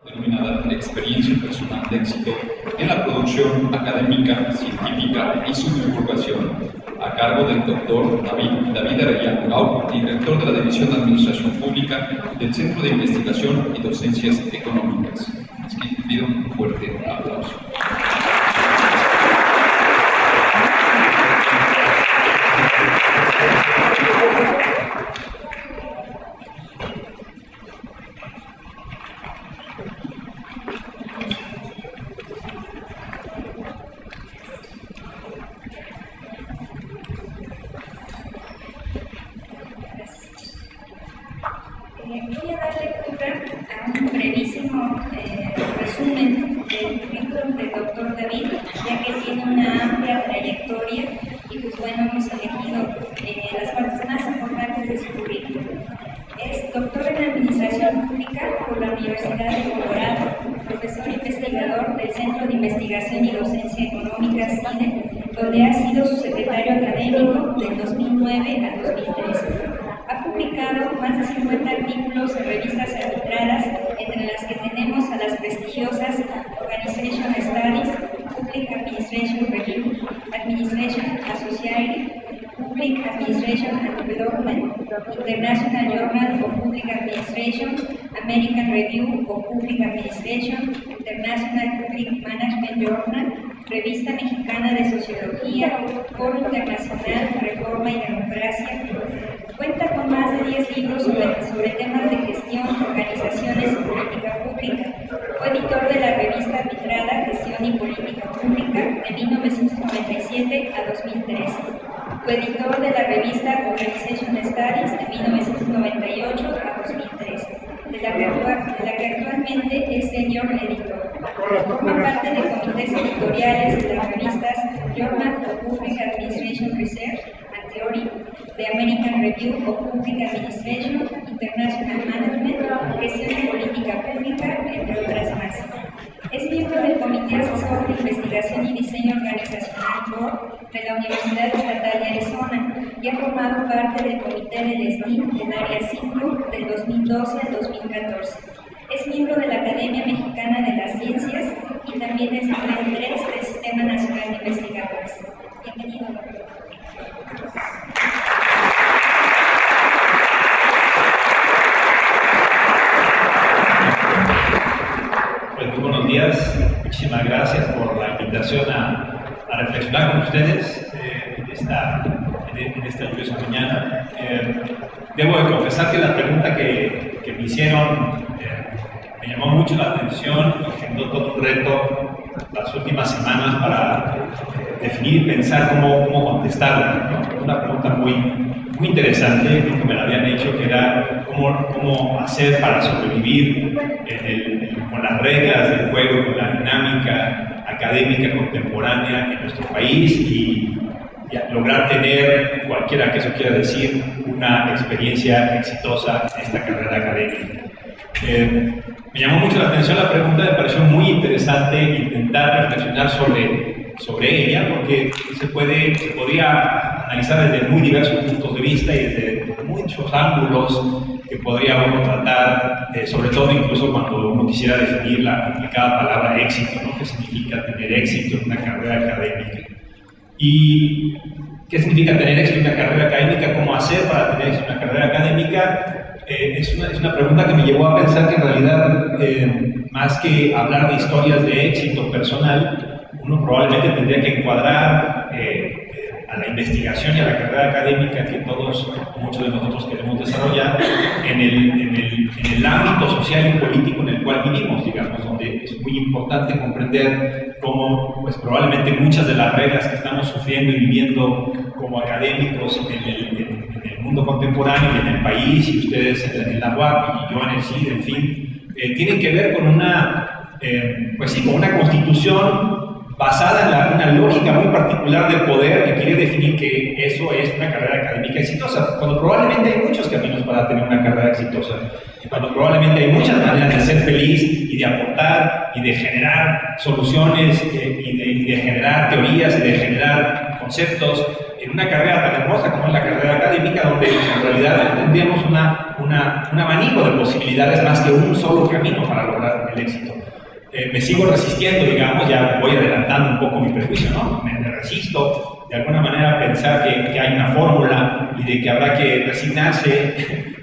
denominada Experiencia Personal de Éxito en la Producción Académica, Científica y su Divulgación, a cargo del doctor David Arellano Gau, director de la División de Administración Pública del Centro de Investigación y Docencias Económicas. Así que pido un fuerte aplauso. Voy a dar lectura a un brevísimo resumen del currículum del doctor David, ya que tiene una amplia trayectoria y pues bueno, hemos elegido las partes más importantes de su currículum. Es doctor en Administración Pública por la Universidad de Colorado, profesor investigador del Centro de Investigación y Docencia Económica, CIDE, donde ha sido su secretario académico del 2009 al 2013. Ha publicado más de 50 artículos en revistas arbitradas, entre las que tenemos a las prestigiosas Organization Studies, Public Administration Review, Administration Associated, Public Administration and Development, International Journal of Public Administration, American Review of Public Administration, International Public Management Journal, Revista Mexicana de Sociología, Foro Internacional Reforma y Democracia. Cuenta con más de 10 libros sobre temas de gestión, organizaciones y política pública. Fue editor de la revista arbitrada Gestión y Política Pública de 1997 a 2013. Fue editor de la revista Organization Studies de 1998 a 2013, de la que actualmente es senior editor. Forma parte de comités editoriales de las revistas Journal of Public Administration Research and Theory, de American Review of Public Administration, International Management, Gestión y Política Pública, entre otras más. Es miembro del Comité Asesor de Investigación y Diseño Organizacional Board de la Universidad Estatal de Arizona y ha formado parte del Comité del SNI del Área 5 del 2012 al 2014. Es miembro de la Academia Mexicana de las Ciencias y también es nivel 3 del Sistema Nacional de Investigadores. Bienvenido, doctor. Pues muy buenos días, muchísimas gracias por la invitación a reflexionar con ustedes en esta lluviosa mañana. Debo de confesar que la pregunta que me hicieron me llamó mucho la atención y generó todo un reto las últimas semanas para definir y pensar cómo contestarla, ¿no? Una pregunta muy interesante, que me la habían hecho, que era cómo hacer para sobrevivir con las reglas del juego, con la dinámica académica contemporánea en nuestro país y lograr tener, cualquiera que eso quiera decir, una experiencia exitosa en esta carrera académica. Me llamó mucho la atención la pregunta, me pareció muy interesante intentar reflexionar sobre ella, porque se podría analizar desde muy diversos puntos de vista y desde muchos ángulos que podría uno tratar, sobre todo incluso cuando uno quisiera definir la complicada palabra éxito, ¿no? ¿Qué significa tener éxito en una carrera académica? ¿Y qué significa tener éxito en una carrera académica? ¿Cómo hacer para tener éxito en una carrera académica? Es una pregunta que me llevó a pensar que en realidad, más que hablar de historias de éxito personal, uno probablemente tendría que encuadrar a la investigación y a la carrera académica que muchos de nosotros queremos desarrollar en el ámbito social y político en el cual vivimos, digamos, donde es muy importante comprender cómo, pues probablemente muchas de las reglas que estamos sufriendo y viviendo como académicos en el mundo contemporáneo y en el país, y ustedes en la UAP y yo en el CID, en fin, tienen que ver con con una constitución basada en una lógica muy particular del poder que quiere definir que eso es una carrera académica exitosa, cuando probablemente hay muchos caminos para tener una carrera exitosa, cuando probablemente hay muchas maneras de ser feliz y de aportar y de generar soluciones y de generar teorías y de generar conceptos en una carrera tan hermosa como es la carrera académica, donde en realidad tendríamos un abanico de posibilidades más que un solo camino para lograr el éxito. Me sigo resistiendo, digamos, ya voy adelantando un poco mi prejuicio, ¿no? Me resisto de alguna manera a pensar que hay una fórmula y de que habrá que resignarse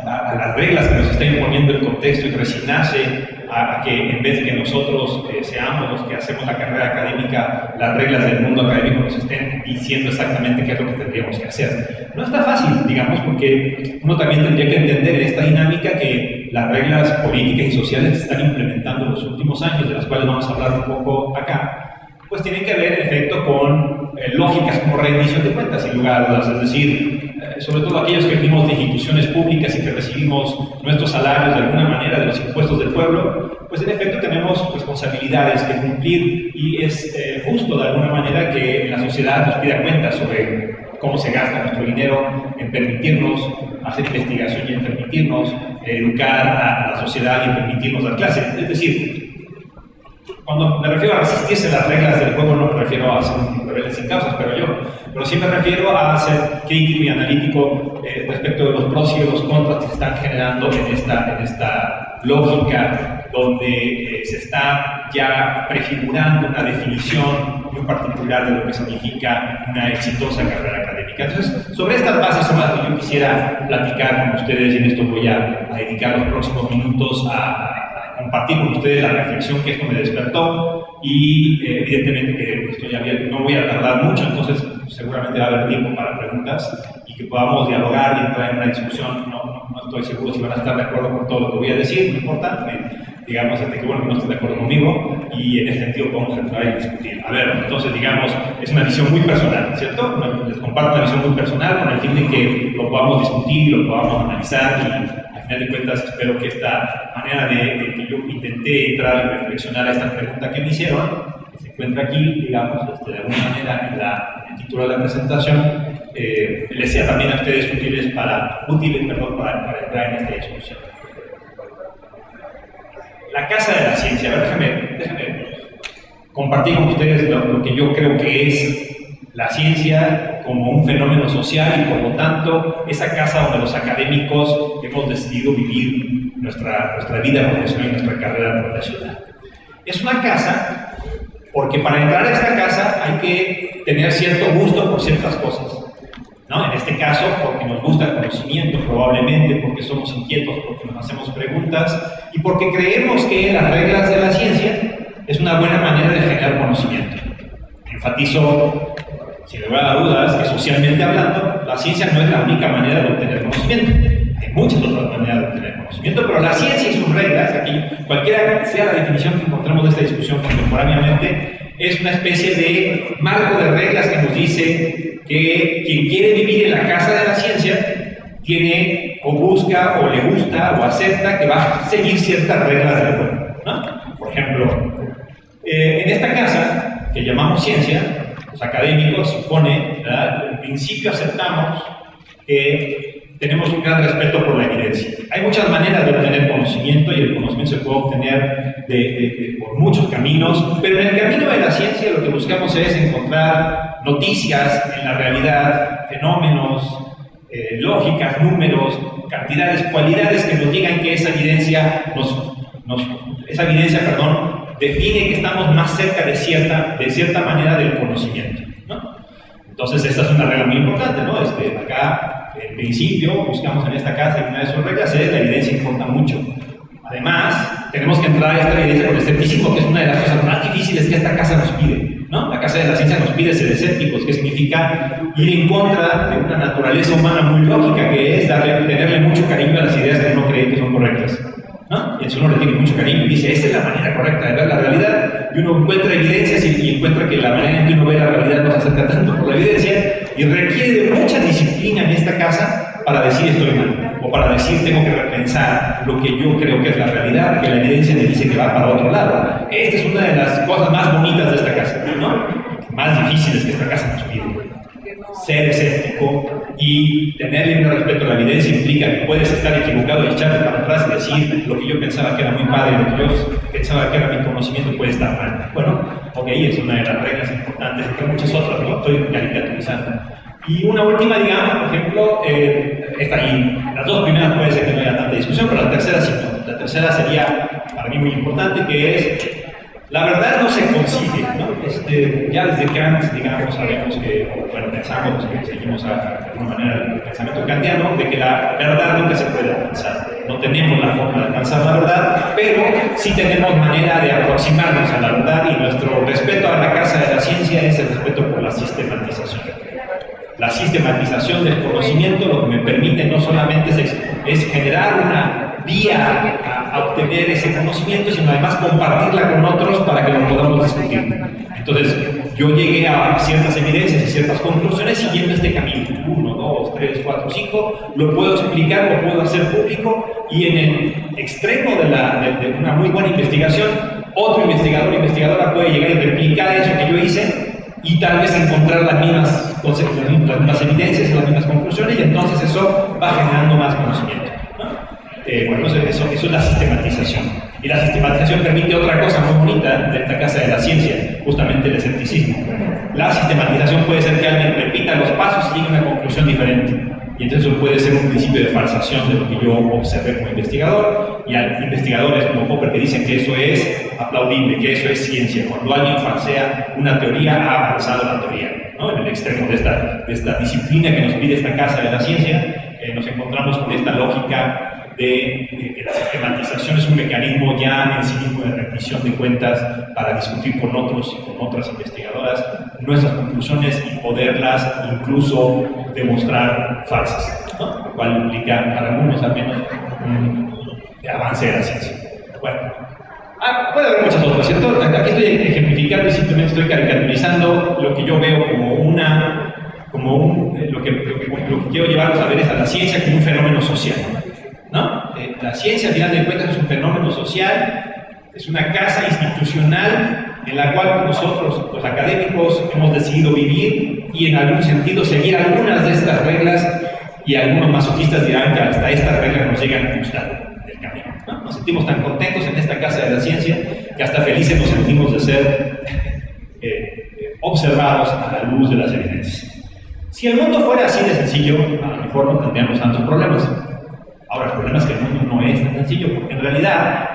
a las reglas que nos está imponiendo el contexto y resignarse a que en vez de que nosotros seamos los que hacemos la carrera académica, las reglas del mundo académico nos estén diciendo exactamente qué es lo que tendríamos que hacer. No está fácil, digamos, porque uno también tendría que entender en esta dinámica que las reglas políticas y sociales que se están implementando en los últimos años, de las cuales vamos a hablar un poco acá, pues tienen que ver, en efecto, con lógicas como rendición de cuentas, sin lugar a dudas. Es decir, sobre todo aquellos que venimos de instituciones públicas y que recibimos nuestros salarios de alguna manera de los impuestos del pueblo, pues en efecto tenemos responsabilidades que cumplir y es justo de alguna manera que la sociedad nos pida cuentas sobre cómo se gasta nuestro dinero, en permitirnos hacer investigación y en permitirnos educar a la sociedad y en permitirnos dar clases. Es decir, cuando me refiero a resistirse a las reglas del juego, no me refiero a ser un rebelde sin causas, pero sí me refiero a ser crítico y analítico respecto de los pros y de los contras que se están generando en esta lógica donde se está ya prefigurando una definición muy particular de lo que significa una exitosa carrera académica. Entonces, sobre estas bases son las que yo quisiera platicar con ustedes y en esto voy a dedicar los próximos minutos a compartir con ustedes la reflexión que esto me despertó y evidentemente que esto no voy a tardar mucho, entonces seguramente va a haber tiempo para preguntas y que podamos dialogar y entrar en una discusión. No estoy seguro si van a estar de acuerdo con todo lo que voy a decir, no importa, digamos, que bueno que no estén de acuerdo conmigo y en ese sentido podemos entrar y discutir. A ver, entonces digamos, es una visión muy personal, ¿cierto? Les comparto una visión muy personal con el fin de que lo podamos discutir, lo podamos analizar y al final de cuentas espero que esta manera de que yo intenté entrar y reflexionar a esta pregunta que me hicieron, que se encuentra aquí, digamos, de alguna manera en el título de la presentación, les sea también a ustedes útiles para entrar en esta discusión. La casa de la ciencia. A ver, déjame compartir con ustedes lo que yo creo que es la ciencia como un fenómeno social y por lo tanto esa casa donde los académicos hemos decidido vivir nuestra vida profesional y nuestra carrera profesional. Es una casa porque para entrar a esta casa hay que tener cierto gusto por ciertas cosas, ¿no? En este caso, porque nos gusta el conocimiento, probablemente, porque somos inquietos, porque nos hacemos preguntas y porque creemos que las reglas de la ciencia es una buena manera de generar conocimiento. Enfatizo, sin lugar a dudas, que socialmente hablando, la ciencia no es la única manera de obtener conocimiento. Hay muchas otras maneras de obtener conocimiento, pero la ciencia y sus reglas, aquí, cualquiera sea la definición que encontremos de esta discusión contemporáneamente, es una especie de marco de reglas que nos dice que quien quiere vivir en la casa de la ciencia tiene o busca o le gusta o acepta que va a seguir ciertas reglas del juego, ¿no? Por ejemplo, en esta casa que llamamos ciencia, los académicos supone, ¿verdad? En principio aceptamos que tenemos un gran respeto por la evidencia. Hay muchas maneras de obtener conocimiento y el conocimiento se puede obtener por muchos caminos, pero en el camino de la ciencia lo que buscamos es encontrar noticias en la realidad, fenómenos, lógicas, números, cantidades, cualidades que nos digan que esa evidencia define que estamos más cerca de cierta manera del conocimiento, ¿no? Entonces esta es una regla muy importante, ¿no? Acá, en principio, buscamos en esta casa y una de sus reglas es la evidencia importa mucho. Además, tenemos que entrar a esta evidencia con el escepticismo, que es una de las cosas más difíciles que esta casa nos pide, ¿no? La casa de la ciencia nos pide ser escépticos, que significa ir en contra de una naturaleza humana muy lógica, que es tenerle mucho cariño a las ideas que uno cree que son correctas, ¿no? Y eso uno le tiene mucho cariño y dice, esta es la manera correcta de ver la realidad, y uno encuentra evidencias y encuentra que la manera en que uno ve la realidad no se acerca tanto por la evidencia y requiere de mucha disciplina en esta casa para decir estoy mal, o para decir tengo que repensar lo que yo creo que es la realidad, porque la evidencia me dice que va para otro lado. Esta es una de las cosas más bonitas de esta casa, ¿no? Más difíciles que esta casa nos pide. Ser escéptico, y tener libre respeto a la evidencia implica que puedes estar equivocado y echarte para atrás y decir lo que yo pensaba que era muy padre, lo que yo pensaba que era mi conocimiento puede estar mal. Bueno, ok, es una de las reglas importantes, entre muchas otras, ¿no? Estoy caricaturizando. Y una última, digamos, por ejemplo, esta ahí, las dos primeras puede ser que no haya tanta discusión, pero la tercera sí. La tercera sería para mí muy importante, que es: la verdad no se consigue, ¿no? Ya desde Kant, digamos, sabemos que, bueno, pensamos que seguimos de alguna manera el pensamiento kantiano, de que la verdad nunca se puede alcanzar. No tenemos la forma de alcanzar la verdad, pero sí tenemos manera de aproximarnos a la verdad, y nuestro respeto a la casa de la ciencia es el respeto por la sistematización. La sistematización del conocimiento lo que me permite no solamente es generar una vía a obtener ese conocimiento, sino además compartirla con otros para que lo podamos discutir. Entonces, yo llegué a ciertas evidencias y ciertas conclusiones siguiendo este camino. 1, 2, 3, 4, 5, lo puedo explicar, lo puedo hacer público, y en el extremo de una muy buena investigación, otro investigador o investigadora puede llegar y replicar eso que yo hice, y tal vez encontrar las mismas evidencias, las mismas conclusiones, y entonces eso va generando más conocimiento, ¿no? Bueno, eso es la sistematización. Y la sistematización permite otra cosa muy bonita de esta casa de la ciencia, justamente el escepticismo. La sistematización puede ser que alguien repita los pasos y llegue a una conclusión diferente. Y entonces eso puede ser un principio de falsación de lo que yo observé como investigador. Y hay investigadores como Popper que dicen que eso es aplaudible, que eso es ciencia. Cuando alguien falsea una teoría, ha avanzado la teoría, ¿no? En el extremo de esta disciplina que nos pide esta casa de la ciencia, nos encontramos con esta lógica de que la sistematización es un mecanismo ya en sí mismo de rendición de cuentas para discutir con otros y con otras investigadoras nuestras conclusiones y poderlas incluso demostrar falsas, ¿no? Lo cual implica, para algunos al menos, un avance de la ciencia. Bueno, puede haber muchas otras, ¿cierto? Aquí estoy ejemplificando y simplemente estoy caricaturizando lo que yo veo lo que quiero llevarlos a ver es a la ciencia como un fenómeno social, ¿no? La ciencia, al final de cuentas, es un fenómeno social, es una casa institucional en la cual nosotros, los académicos, hemos decidido vivir y en algún sentido seguir algunas de estas reglas, y algunos masoquistas dirán que hasta estas reglas nos llegan a gustar del camino, ¿no? Nos sentimos tan contentos en esta casa de la ciencia que hasta felices nos sentimos de ser observados a la luz de las evidencias. Si el mundo fuera así de sencillo, a lo mejor no tendríamos tantos problemas. Ahora, el problema es que el mundo no es tan sencillo, porque en realidad,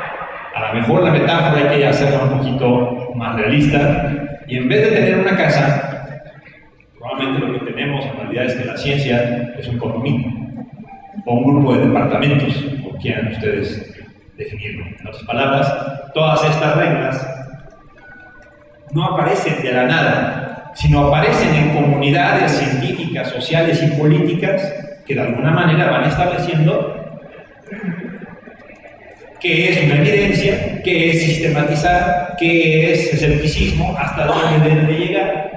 a lo mejor la metáfora hay que hacerla un poquito más realista, y en vez de tener una casa, probablemente lo que tenemos en realidad es que la ciencia es un condominio, o un grupo de departamentos, como quieran ustedes definirlo. En otras palabras, todas estas reglas no aparecen de la nada, sino aparecen en comunidades científicas, sociales y políticas que de alguna manera van estableciendo qué es una evidencia, qué es sistematizar, qué es escepticismo, hasta dónde debe de llegar.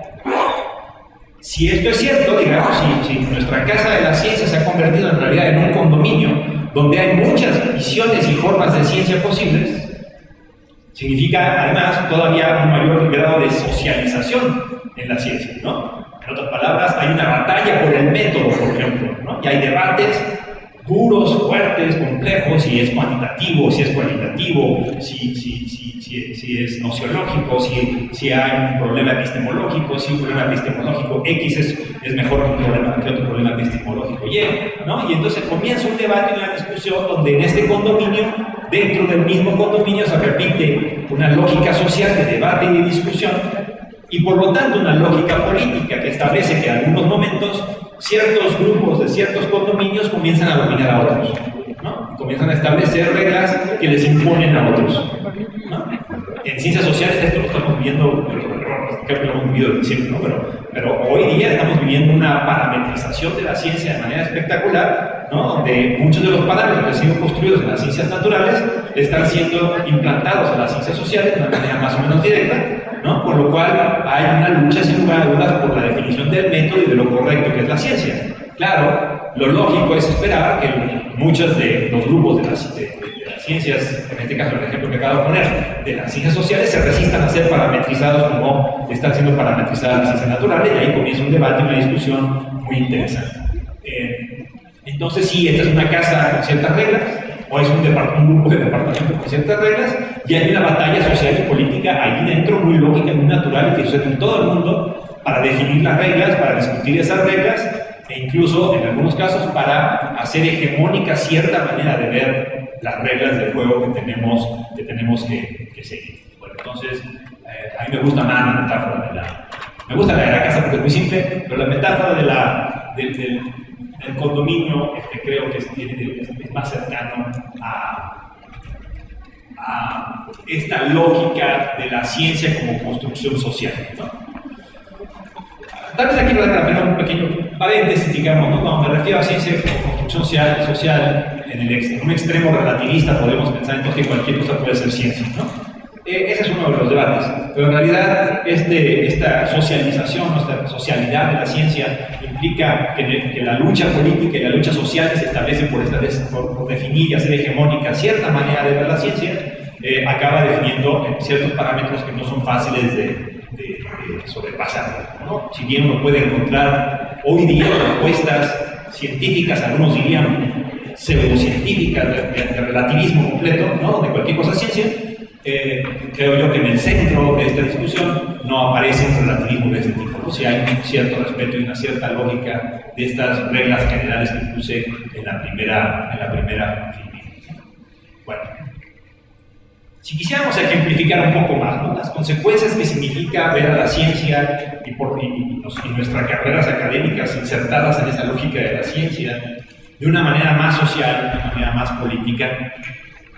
Si esto es cierto, digamos, si nuestra casa de la ciencia se ha convertido en realidad en un condominio donde hay muchas visiones y formas de ciencia posibles, significa además todavía un mayor grado de socialización en la ciencia, ¿no? En otras palabras, hay una batalla por el método, por ejemplo, ¿no? Y hay debates duros, fuertes, complejos, si es cuantitativo, si es cualitativo, si es nociológico, si hay un problema epistemológico, si un problema epistemológico X es mejor que otro problema epistemológico Y, ¿no? Y entonces comienza un debate y una discusión donde en este condominio, dentro del mismo condominio, se repite una lógica social de debate y de discusión, y por lo tanto una lógica política que establece que en algunos momentos ciertos grupos de ciertos condominios comienzan a dominar a otros, ¿no? Comienzan a establecer reglas que les imponen a otros, ¿no? En ciencias sociales esto lo estamos viviendo, creo que lo hemos vivido siempre, ¿no? Pero hoy día estamos viviendo una parametrización de la ciencia de manera espectacular, ¿no? Donde muchos de los parámetros que han sido construidos en las ciencias naturales están siendo implantados en las ciencias sociales de una manera más o menos directa, ¿no? Por lo cual hay una lucha sin lugar a dudas por la definición del método y de lo correcto que es la ciencia. Claro, lo lógico es esperar que muchos de los grupos de las ciencias, en este caso el ejemplo que acabo de poner, de las ciencias sociales, se resistan a ser parametrizados como están siendo parametrizadas las ciencias naturales, y ahí comienza un debate y una discusión muy interesante. Entonces sí, esta es una casa con ciertas reglas, o es un grupo de departamentos con ciertas reglas, y hay una batalla social y política ahí dentro, muy lógica, muy natural, que sucede en todo el mundo, para definir las reglas, para discutir esas reglas, e incluso, en algunos casos, para hacer hegemónica cierta manera de ver las reglas del juego que tenemos que seguir. Bueno, entonces, a mí me gusta más la metáfora me gusta la de la casa porque es muy simple, pero la metáfora del condominio creo que es más cercano a esta lógica de la ciencia como construcción social, ¿no? Tal vez aquí voy a cambiar un pequeño paréntesis, digamos, ¿no? Cuando me refiero a ciencia como construcción social en un extremo relativista podemos pensar entonces que cualquier cosa puede ser ciencia, ¿no? Ese es uno de los debates, pero en realidad esta socialización, esta socialidad de la ciencia implica que la lucha política y la lucha social se establece por definir y hacer hegemónica cierta manera de ver la ciencia, acaba definiendo ciertos parámetros que no son fáciles de sobrepasar, ¿no? Si bien uno puede encontrar hoy día propuestas científicas, algunos dirían pseudocientíficas, de relativismo completo, ¿no? De cualquier cosa ciencia, creo yo que en el centro de esta discusión no aparece un relativismo de este tipo, ¿no? Si hay un cierto respeto y una cierta lógica de estas reglas generales que puse en la primera filmina. Bueno, si quisiéramos ejemplificar un poco más, ¿no? Las consecuencias que significa ver a la ciencia y nuestras carreras académicas insertadas en esa lógica de la ciencia de una manera más social, de una manera más política,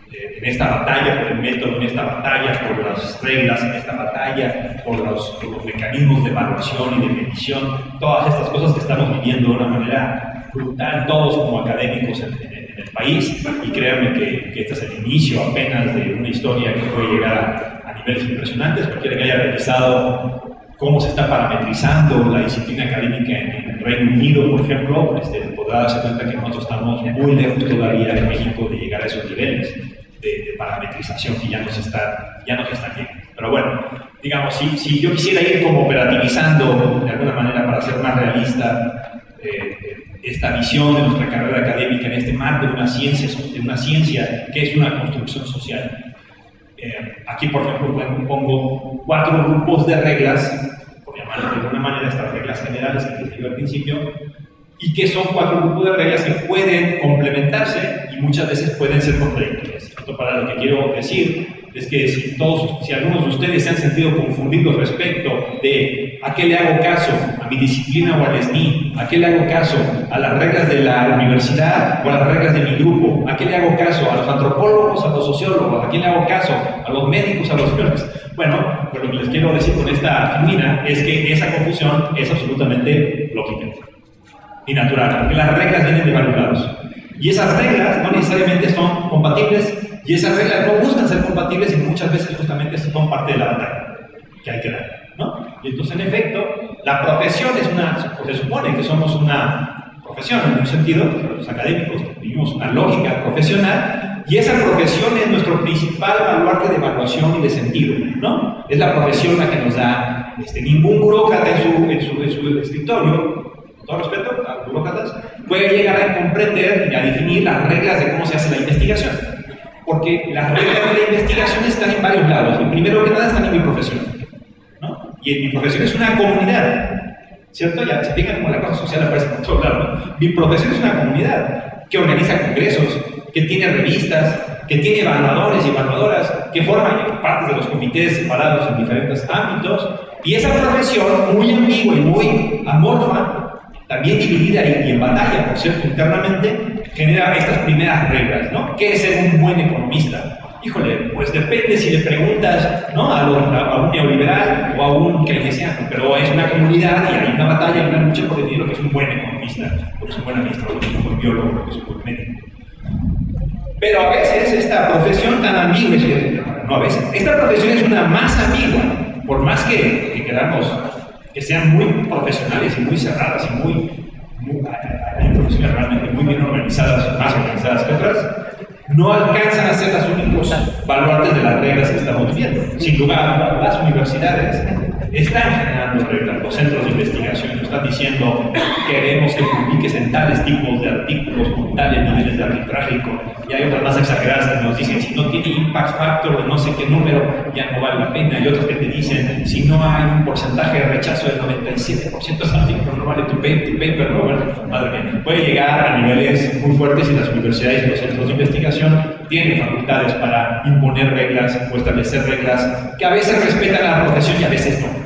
en esta batalla por el método, en esta batalla por las reglas, en esta batalla por los mecanismos de evaluación y de medición, todas estas cosas que estamos viviendo de una manera brutal, todos como académicos en el país, y créanme que este es el inicio apenas de una historia que puede llegar a niveles impresionantes. Cualquiera que haya revisado cómo se está parametrizando la disciplina académica en el Reino Unido, por ejemplo, podrá darse cuenta que nosotros estamos muy lejos todavía en México de llegar a esos niveles de parametrización que ya nos están llegando. Pero bueno, digamos, si yo quisiera ir como operativizando de alguna manera para ser más realista esta visión de nuestra carrera académica en este marco de una ciencia que es una construcción social. Aquí, por ejemplo, pongo 4 grupos de reglas, por llamarlo de alguna manera, estas reglas generales que les digo al principio, y que son 4 grupos de reglas que pueden complementarse y muchas veces pueden ser contradictorias. Esto para lo que quiero decir es que si algunos de ustedes se han sentido confundidos respecto de a qué le hago caso, a mi disciplina o al SNI, a qué le hago caso, a las reglas de la universidad o a las reglas de mi grupo, a qué le hago caso, a los antropólogos, a los sociólogos, a quién le hago caso, a los médicos, a los biólogos. Bueno, pues lo que les quiero decir con esta filmina es que esa confusión es absolutamente lógica y natural, porque las reglas vienen de varios lados. Y esas reglas no necesariamente son compatibles, y esas reglas no buscan ser compatibles y muchas veces justamente son parte de la batalla que hay que dar, ¿no? Y entonces, en efecto, la profesión se supone que somos una profesión, en un sentido, los académicos vivimos una lógica profesional, y esa profesión es nuestro principal baluarte de evaluación y de sentido, ¿no? Es la profesión la que nos da ningún burócrata en su escritorio, con todo respeto a los burócratas, puede llegar a comprender y a definir las reglas de cómo se hace la investigación. Porque las reglas de la investigación están en varios lados. Y primero que nada están en mi profesión, ¿no? Y en mi profesión es una comunidad, ¿cierto? Ya se fijan como la cosa social aparece por todos lados, ¿no? Mi profesión es una comunidad que organiza congresos, que tiene revistas, que tiene evaluadores y evaluadoras, que forman parte de los comités separados en diferentes ámbitos. Y esa profesión, muy ambigua y muy amorfa, también dividida y en batalla, por cierto, internamente, genera estas primeras reglas, ¿no? ¿Qué es ser un buen economista? Híjole, pues depende si le preguntas, ¿no? a un neoliberal o a un keynesiano, pero es una comunidad y hay una batalla y una lucha por definir lo que es un buen economista, lo que es un buen administrador, lo que es un buen biólogo, lo que es un buen médico. Pero a veces esta profesión tan ambigua, esta profesión es una más ambigua, por más que queramos que sean muy profesionales y muy cerradas y hay profesiones realmente muy bien organizadas, más organizadas que otras, no alcanzan a ser los únicos baluartes de las reglas que estamos viviendo. Sin lugar, las universidades están generando reglas, los centros de investigación están diciendo queremos que publiques en tales tipos de artículos con tales niveles de arbitraje y hay otras más exageradas que nos dicen si no tiene impact factor de no sé qué número ya no vale la pena, y otras que te dicen si no hay un porcentaje de rechazo del 97% de ese artículo no vale tu paper, no, bueno, madre mía, puede llegar a niveles muy fuertes y las universidades y los centros de investigación tienen facultades para imponer reglas o establecer reglas que a veces respetan a la profesión y a veces no.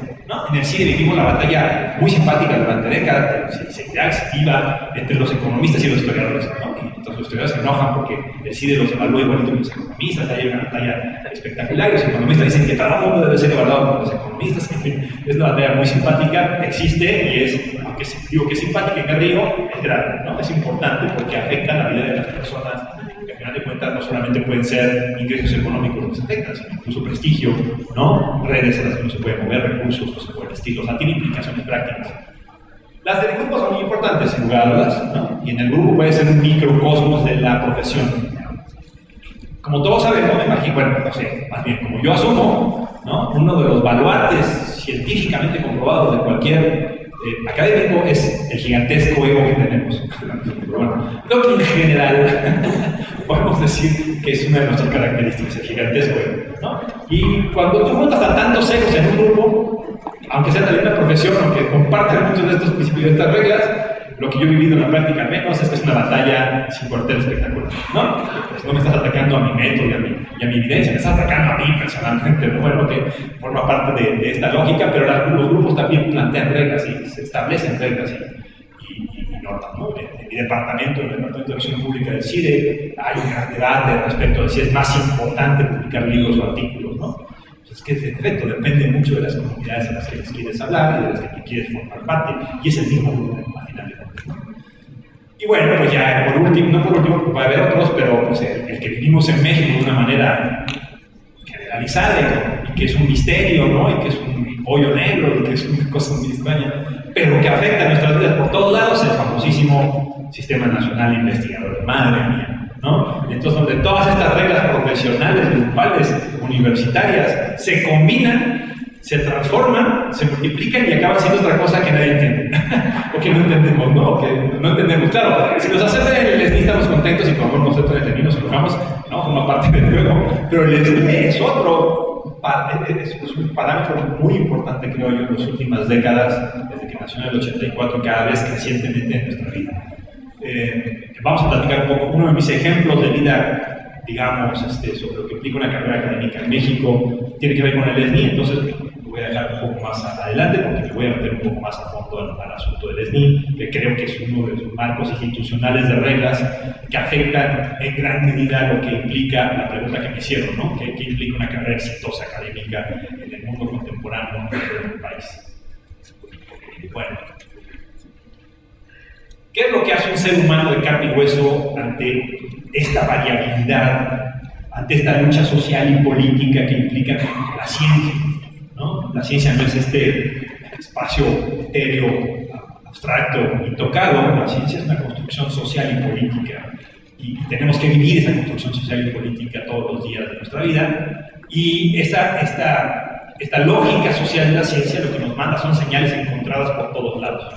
En el CIDE vivimos una batalla muy simpática durante décadas, ya activa entre los economistas y los historiadores, ¿no? Y entonces los historiadores se enojan porque el CIDE los evalúa igual que los economistas, hay una batalla espectacular, y los economistas dicen que todo el mundo debe ser evaluado por los economistas, en fin, es una batalla muy simpática, existe y es, aunque digo que es simpática, que río, es grave, ¿no? Es importante porque afecta la vida de las personas. Que al final de cuentas no solamente pueden ser ingresos económicos que se afectan, sino incluso prestigio, ¿no? Redes en las que no se puede mover, recursos, cosas por el estilo, o sea, tiene implicaciones prácticas. Las del grupo son muy importantes, sin lugar a dudas, ¿no? Y en el grupo puede ser un microcosmos de la profesión. Como todos sabemos, me imagino, bueno, no sé, más bien como yo asumo, ¿no? Uno de los baluartes científicamente comprobados de cualquier académico es el gigantesco ego que tenemos. Pero bueno, creo que en general podemos decir que es una de nuestras características, el gigantesco ego, ¿no? Y cuando tú juntas a tantos egos en un grupo, aunque sea también una profesión, aunque comparten muchos de estos principios y de estas reglas, lo que yo he vivido en la práctica al menos es que es una batalla sin cuartel espectacular, ¿no? Pues no me estás atacando a mi método y a mi evidencia, me estás atacando a mí personalmente, ¿no? Bueno, que forma parte de esta lógica, pero los grupos también plantean reglas y se establecen reglas y normas, ¿no? En mi departamento, en el Departamento de Acción Pública del CIDE, hay un gran debate respecto de si es más importante publicar libros o artículos, ¿no? Es que, en efecto, depende mucho de las comunidades a las que les quieres hablar y de las que quieres formar parte, y es el mismo grupo, al final de cuentas, ¿no? Y bueno, pues ya por último, no por último, puede haber otros, pero pues el que vivimos en México de una manera generalizada y que es un misterio, ¿no? Y que es un hoyo negro y que es una cosa muy extraña, pero que afecta a nuestras vidas por todos lados, el famosísimo Sistema Nacional Investigador, madre mía, ¿no? Entonces, donde todas estas reglas profesionales, grupales, universitarias, se combinan, se transforman, se multiplican y acaban siendo otra cosa que nadie entiende. O que no entendemos, ¿no? O que no entendemos. Claro, si nos hacen el SNI estamos contentos y como nosotros en el SNI nos enojamos, ¿no? Forma parte del juego. Pero el SNI es otro, es un parámetro muy importante, creo yo, en las últimas décadas, desde que nació en el 84, cada vez crecientemente en nuestra vida. Vamos a platicar un poco, uno de mis ejemplos de vida, digamos, sobre lo que implica una carrera académica en México, tiene que ver con el SNI, entonces lo voy a dejar un poco más adelante porque me voy a meter un poco más a fondo al asunto del SNI, que creo que es uno de los marcos institucionales de reglas que afectan en gran medida lo que implica la pregunta que me hicieron, ¿no? ¿Qué implica una carrera exitosa académica en el mundo contemporáneo del país? Bueno, ¿qué es lo que hace un ser humano de carne y hueso ante esta variabilidad, ante esta lucha social y política que implica la ciencia, ¿no? La ciencia no es este espacio etéreo, abstracto, intocado. La ciencia es una construcción social y política y tenemos que vivir esa construcción social y política todos los días de nuestra vida. Y esta lógica social de la ciencia lo que nos manda son señales encontradas por todos lados.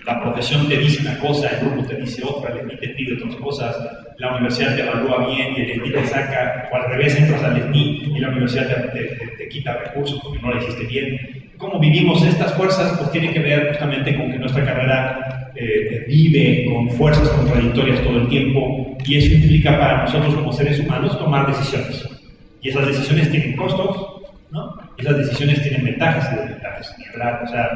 La profesión te dice una cosa, el grupo te dice otra, el SNI te pide otras cosas, la universidad te evalúa bien y el SNI te saca, o al revés, entras al SNI y la universidad te quita recursos porque no la hiciste bien. ¿Cómo vivimos estas fuerzas? Pues tiene que ver justamente con que nuestra carrera vive con fuerzas contradictorias todo el tiempo, y eso implica para nosotros como seres humanos tomar decisiones. Y esas decisiones tienen costos, ¿no? Y esas decisiones tienen ventajas y desventajas. Claro, o sea,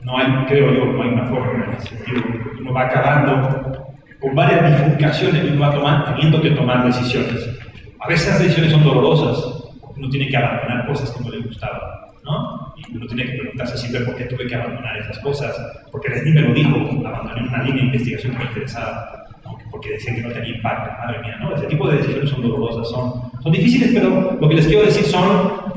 no hay, creo yo, no hay una forma en ese sentido. Uno va acabando con varias bifurcaciones y uno va teniendo que tomar decisiones. A veces las decisiones son dolorosas, porque uno tiene que abandonar cosas que no le gustaban, ¿no? Y uno tiene que preguntarse siempre por qué tuve que abandonar esas cosas. Porque el SNI me lo dijo, abandoné una línea de investigación que me interesaba, ¿no? Porque decían que no tenía impacto, madre mía, ¿no? Ese tipo de decisiones son dolorosas, son difíciles, pero lo que les quiero decir son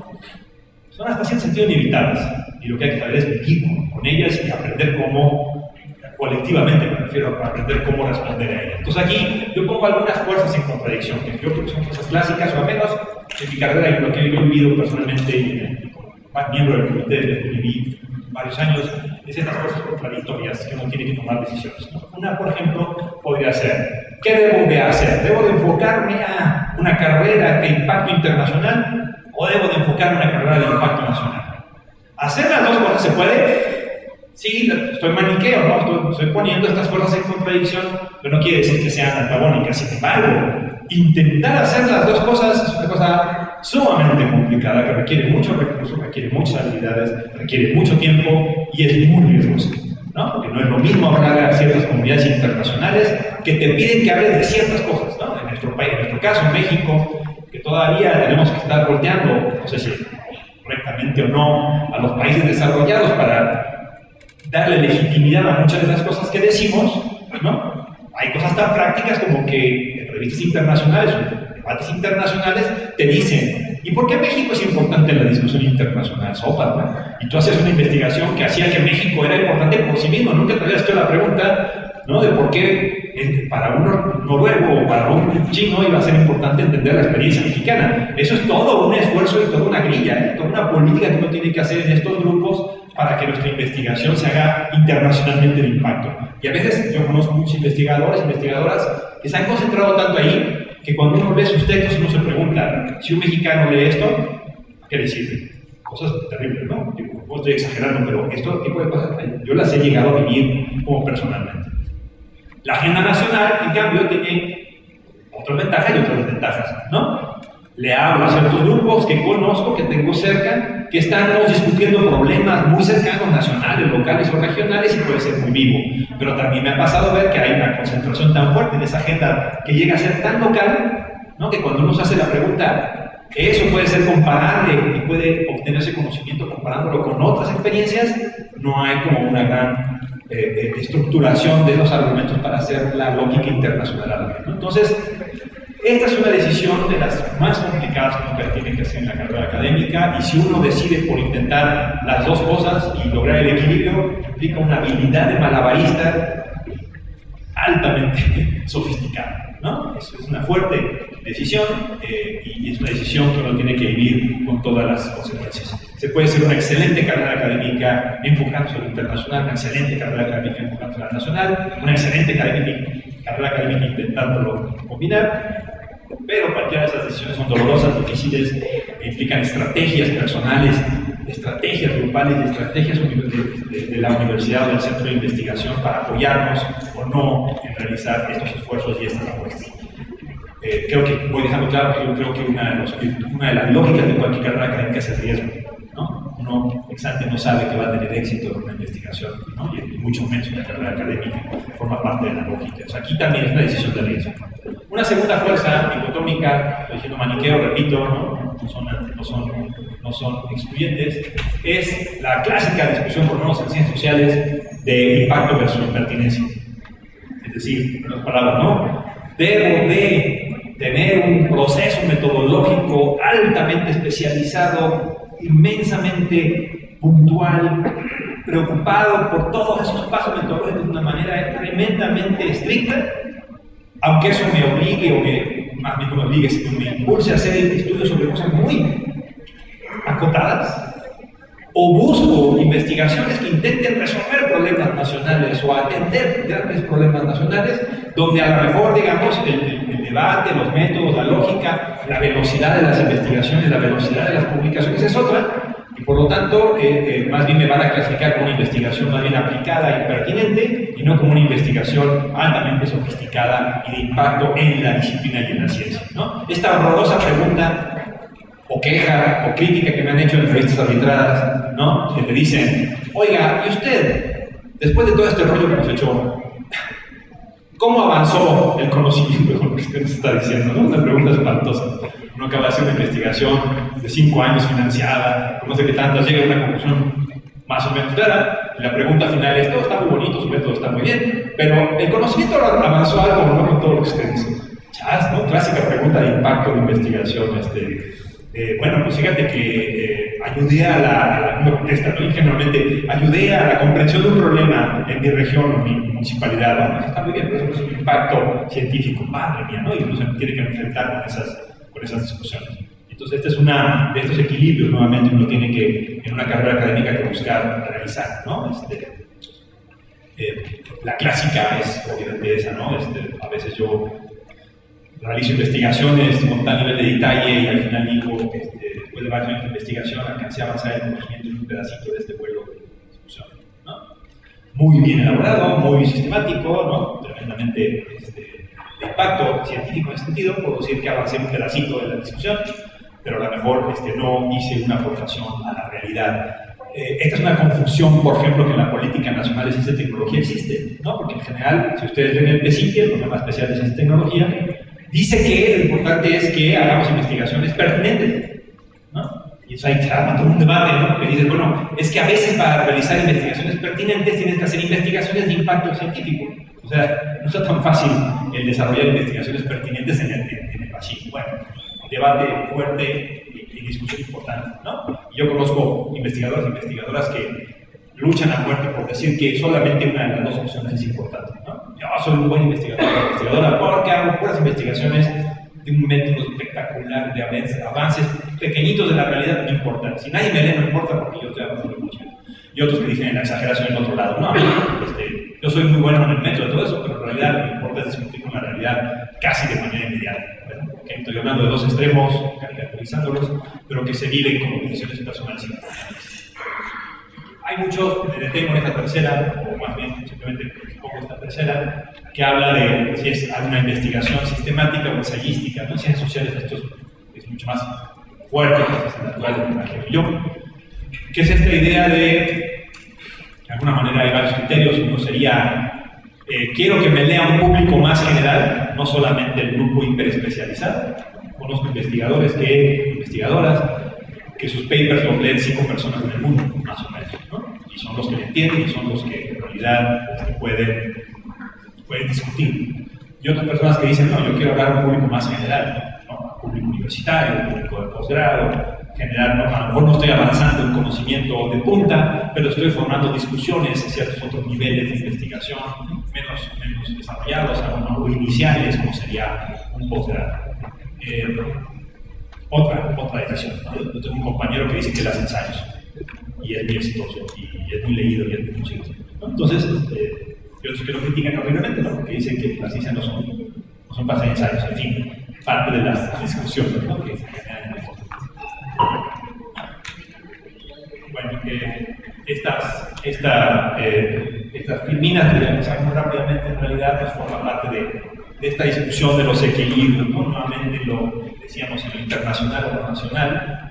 hasta cierto sentido inevitables. Y lo que hay que saber es vivir con ellas y aprender cómo, colectivamente me refiero, a aprender cómo responder a ellas. Entonces aquí yo pongo algunas fuerzas en contradicción, que yo creo que son fuerzas clásicas, o al menos en mi carrera y en lo que yo he vivido personalmente y miembro del comité de viví varios años, es estas cosas contradictorias que uno tiene que tomar decisiones, ¿no? Una, por ejemplo, podría ser, ¿qué debo de hacer? ¿Debo de enfocarme a una carrera de impacto internacional o debo de enfocarme a una carrera de impacto nacional? ¿Hacer las dos cosas se puede? Sí, estoy maniqueo, ¿no? Estoy poniendo estas fuerzas en contradicción, pero no quiere decir que sean antagónicas. Sin embargo, intentar hacer las dos cosas es una cosa sumamente complicada, que requiere muchos recursos, requiere muchas habilidades, requiere mucho tiempo y es muy riesgoso, ¿no? Porque no es lo mismo hablar a ciertas comunidades internacionales que te piden que hables de ciertas cosas, ¿no? En nuestro país, en nuestro caso, en México, que todavía tenemos que estar volteando, no sé si correctamente o no, a los países desarrollados para darle legitimidad a muchas de las cosas que decimos, ¿no? Hay cosas tan prácticas como que en revistas internacionales o debates internacionales te dicen, ¿y por qué México es importante en la discusión internacional? Sopa, ¿no? Y tú haces una investigación que hacía que México era importante por sí mismo. Nunca te habías hecho la pregunta, ¿no? De por qué para un noruego o para un chino iba a ser importante entender la experiencia mexicana. Eso es todo un esfuerzo y toda una grilla, toda una política que uno tiene que hacer en estos grupos para que nuestra investigación se haga internacionalmente de impacto. Y a veces yo conozco muchos investigadores, investigadoras que se han concentrado tanto ahí que cuando uno lee sus textos uno se pregunta, si un mexicano lee esto, ¿qué decir? Cosas terribles, ¿no? No estoy exagerando, pero esto tipo de cosas yo las he llegado a vivir como personalmente. La agenda nacional, en cambio, tiene otras ventajas y otras desventajas, ¿no? Le hablo a ciertos grupos que conozco, que tengo cerca, que estamos discutiendo problemas muy cercanos, nacionales, locales o regionales, y puede ser muy vivo. Pero también me ha pasado ver que hay una concentración tan fuerte en esa agenda que llega a ser tan local, ¿no? Que cuando uno se hace la pregunta, ¿eso puede ser comparable y puede obtenerse conocimiento comparándolo con otras experiencias? No hay como una gran estructuración de los argumentos para hacer la lógica internacional, ¿no? Entonces, esta es una decisión de las más complicadas que uno tiene que hacer en la carrera académica, y si uno decide por intentar las dos cosas y lograr el equilibrio, implica una habilidad de malabarista altamente sofisticada, ¿no? Es una fuerte decisión y es una decisión que uno tiene que vivir con todas las consecuencias. Se puede ser una excelente carrera académica enfocándose en lo internacional, una excelente carrera académica enfocándose en lo nacional, una excelente carrera académica intentándolo combinar, pero cualquiera de esas decisiones son dolorosas, difíciles, implican estrategias personales, estrategias grupales y estrategias de la universidad o del centro de investigación para apoyarnos o no en realizar estos esfuerzos y estas apuestas. Creo que voy dejando claro que yo creo que una de las lógicas de cualquier carrera académica es el riesgo, ¿no? Uno ex ante no sabe que va a tener éxito en una investigación, ¿no? Y mucho menos una carrera académica forma parte de la lógica. O sea, aquí también es una decisión de riesgo. Una segunda fuerza dicotómica, estoy diciendo maniqueo, repito, no son excluyentes, es la clásica discusión, por lo menos en ciencias sociales, de impacto versus pertinencia. Es decir, en otras palabras, ¿no? Debo de tener un proceso metodológico altamente especializado, inmensamente puntual, preocupado por todos esos pasos metodológicos de una manera tremendamente estricta, aunque eso me obligue, más bien no me obligue, sino me impulse a hacer estudios sobre cosas muy acotadas, o busco investigaciones que intenten resolver problemas nacionales o atender grandes problemas nacionales, donde a lo mejor, digamos, el debate, los métodos, la lógica, la velocidad de las investigaciones, la velocidad de las publicaciones es otra, y por lo tanto, más bien me van a clasificar como una investigación más bien aplicada y pertinente, y no como una investigación altamente sofisticada y de impacto en la disciplina y en la ciencia, ¿no? Esta horrorosa pregunta o queja o crítica que me han hecho en revistas arbitradas, ¿no? Que te dicen, oiga, ¿y usted, después de todo este rollo que nos echó, cómo avanzó el conocimiento con lo que usted está diciendo, ¿no? Una pregunta espantosa. Uno acaba de hacer una investigación de 5 años financiada, no sé qué tantas, llega a una conclusión más o menos clara, y la pregunta final es, todo está muy bonito, su método está muy bien, pero el conocimiento avanzó algo, ¿no? Con todo lo que usted dice. Chas, ¿no? Clásica pregunta de impacto de investigación, bueno, pues fíjate que ayudé me contesta, ¿no? Generalmente ayudé a la comprensión de un problema en mi región o mi municipalidad, ¿no? Está muy bien, pero eso es un impacto científico, madre mía, ¿no? Y uno se tiene que enfrentar con esas discusiones. Entonces, este es una de estos equilibrios, nuevamente, uno tiene que, en una carrera académica, que buscar realizar, ¿no? La clásica es, obviamente, esa, ¿no? A veces yo realizo investigaciones con tal nivel de detalle y al final digo, después de varios años de investigación, alcancé a avanzar el conocimiento en un pedacito de este vuelo de discusión, ¿no? Muy bien elaborado, muy sistemático, ¿no? Tremendamente de impacto científico en ese sentido. Puedo decir que avancé un pedacito de la discusión, pero a lo mejor no hice una aportación a la realidad. Esta es una confusión, por ejemplo, que en la política nacional de ciencia y tecnología existe, ¿no? Porque en general, si ustedes ven el PCIT, el Programa Especial de Ciencia y Tecnología, dice que lo importante es que hagamos investigaciones pertinentes, ¿no? Y eso ahí se arma todo un debate, ¿no? Que dice, bueno, es que a veces para realizar investigaciones pertinentes tienes que hacer investigaciones de impacto científico. O sea, no está tan fácil el desarrollar investigaciones pertinentes en el vacío. Bueno, debate fuerte y discusión importante, ¿no? Y yo conozco investigadores e investigadoras que luchan a muerte por decir que solamente una de las dos opciones es importante, ¿no? Yo soy un buen investigador o investigadora porque hago puras investigaciones de un método espectacular, de avances pequeñitos de la realidad, no importa. Si nadie me lee, no importa porque yo estoy avanzando mucho. Y otros que dicen la exageración en otro lado. No, yo soy muy bueno en el método de todo eso, pero en realidad lo que importa es discutir con la realidad casi de manera inmediata. Bueno, okay, estoy hablando de dos extremos, caracterizándolos, pero que se viven como condiciones personales importantes. Hay muchos, me detengo en esta tercera, o más bien simplemente pongo esta tercera, que habla de si es alguna investigación sistemática o ensayística, ¿no? En ciencias sociales esto es mucho más fuerte, que es el natural de imagino yo. ¿Qué es esta idea de alguna manera hay varios criterios? Uno sería, quiero que me lea un público más general, no solamente el grupo hiperespecializado. Conozco investigadoras que sus papers los leen 5 personas en el mundo, más o menos, ¿no? Y son los que le entienden y son los que en realidad pueden discutir. Y otras personas que dicen, no, yo quiero hablar a un público más general, ¿no? Público universitario, público de posgrado, general, ¿no? A lo mejor no estoy avanzando en conocimiento de punta, pero estoy formando discusiones en ciertos otros niveles de investigación menos desarrollados, o iniciales, como sería un posgrado. Otra decisión, ¿no? Yo tengo un compañero que dice que él hace ensayos y es muy exitoso y es muy leído y es muy exitoso, ¿no? Entonces, y otros que lo critican horriblemente, ¿no? Porque dicen que las ciencias no son para hacer ensayos, en fin, parte de las discusiones, ¿no? Que se generan en el fondo. Bueno, estas filminas que ya empezamos rápidamente, en realidad, pues forman parte de esta discusión de los equilibrios, ¿no? Nuevamente lo decíamos en lo internacional o lo nacional,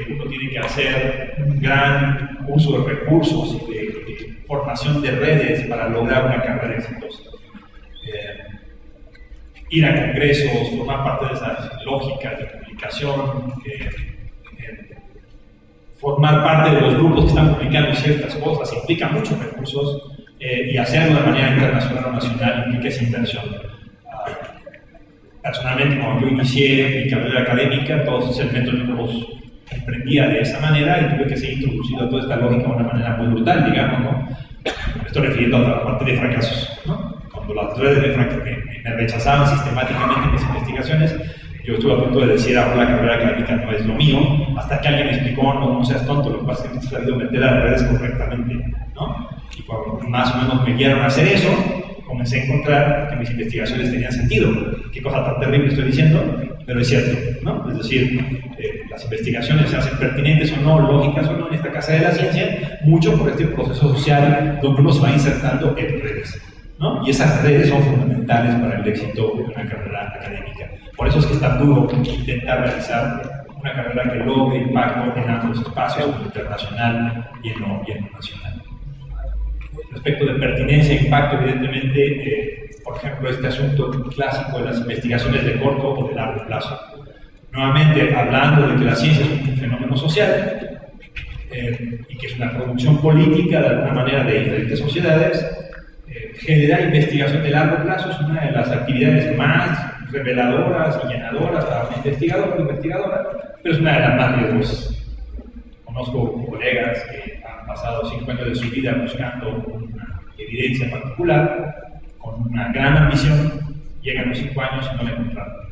uno tiene que hacer un gran uso de recursos y de formación de redes para lograr una carrera exitosa. Ir a congresos, formar parte de esas lógicas de comunicación, formar parte de los grupos que están publicando ciertas cosas, implica muchos recursos y hacerlo de manera internacional o nacional implica esa inversión. Personalmente, cuando yo inicié mi carrera académica, todos esos elementos yo los emprendía de esa manera y tuve que ser introducido a toda esta lógica de una manera muy brutal, digamos, ¿no? Me estoy refiriendo a la parte de fracasos, ¿no? Cuando las redes me rechazaban sistemáticamente en mis investigaciones, yo estuve a punto de decir, ahora la carrera académica no es lo mío, hasta que alguien me explicó, no seas tonto, lo que pasa es que no te has sabido meter a las redes correctamente, ¿no? Y cuando más o menos me guiaron a hacer eso, comencé a encontrar que mis investigaciones tenían sentido. Qué cosa tan terrible estoy diciendo, pero es cierto, ¿no? Es decir, las investigaciones se hacen pertinentes o no, lógicas o no en esta casa de la ciencia, mucho por este proceso social donde uno se va insertando en redes, ¿no? Y esas redes son fundamentales para el éxito de una carrera académica. Por eso es que es tan duro intentar realizar una carrera que logre impacto en ambos espacios, en lo internacional y en lo nacional. Respecto de pertinencia e impacto, evidentemente, por ejemplo, este asunto clásico de las investigaciones de corto o de largo plazo. Nuevamente, hablando de que la ciencia es un fenómeno social y que es una producción política de alguna manera de diferentes sociedades, generar investigación de largo plazo es una de las actividades más reveladoras y llenadoras para un investigador o investigadora, pero es una de las más riesgosas. Conozco colegas que han pasado 5 años de su vida buscando una evidencia particular, con una gran ambición, llegan los 5 años y no la encontraron.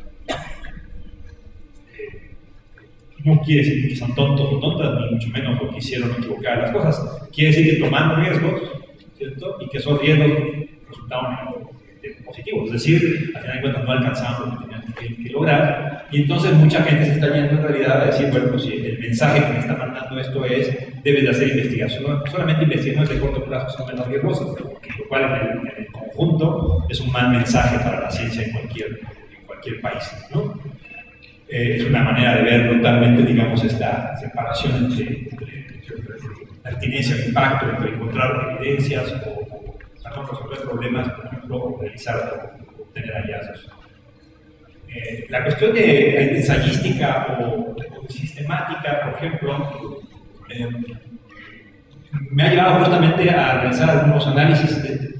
no quiere decir que son tontos o tontas, ni mucho menos lo que hicieron equivocar las cosas. Quiere decir que tomaron riesgos, ¿cierto? Y que esos riesgos resultaron positivos. Es decir, al final de cuentas no alcanzaron lo que tenían que lograr. Y entonces mucha gente se está yendo en realidad a decir, bueno, pues si el mensaje que me está mandando esto es, debes de hacer investigación, solamente investigaciones de corto plazo son menos riesgosas, lo cual en el conjunto es un mal mensaje para la ciencia en cualquier país, ¿no? Es una manera de ver totalmente, digamos, esta separación entre pertinencia e impacto, entre encontrar evidencias o resolver problemas, por ejemplo, o realizar o obtener hallazgos. La cuestión de ensayística o de sistemática, por ejemplo, me ha llevado justamente a realizar algunos análisis de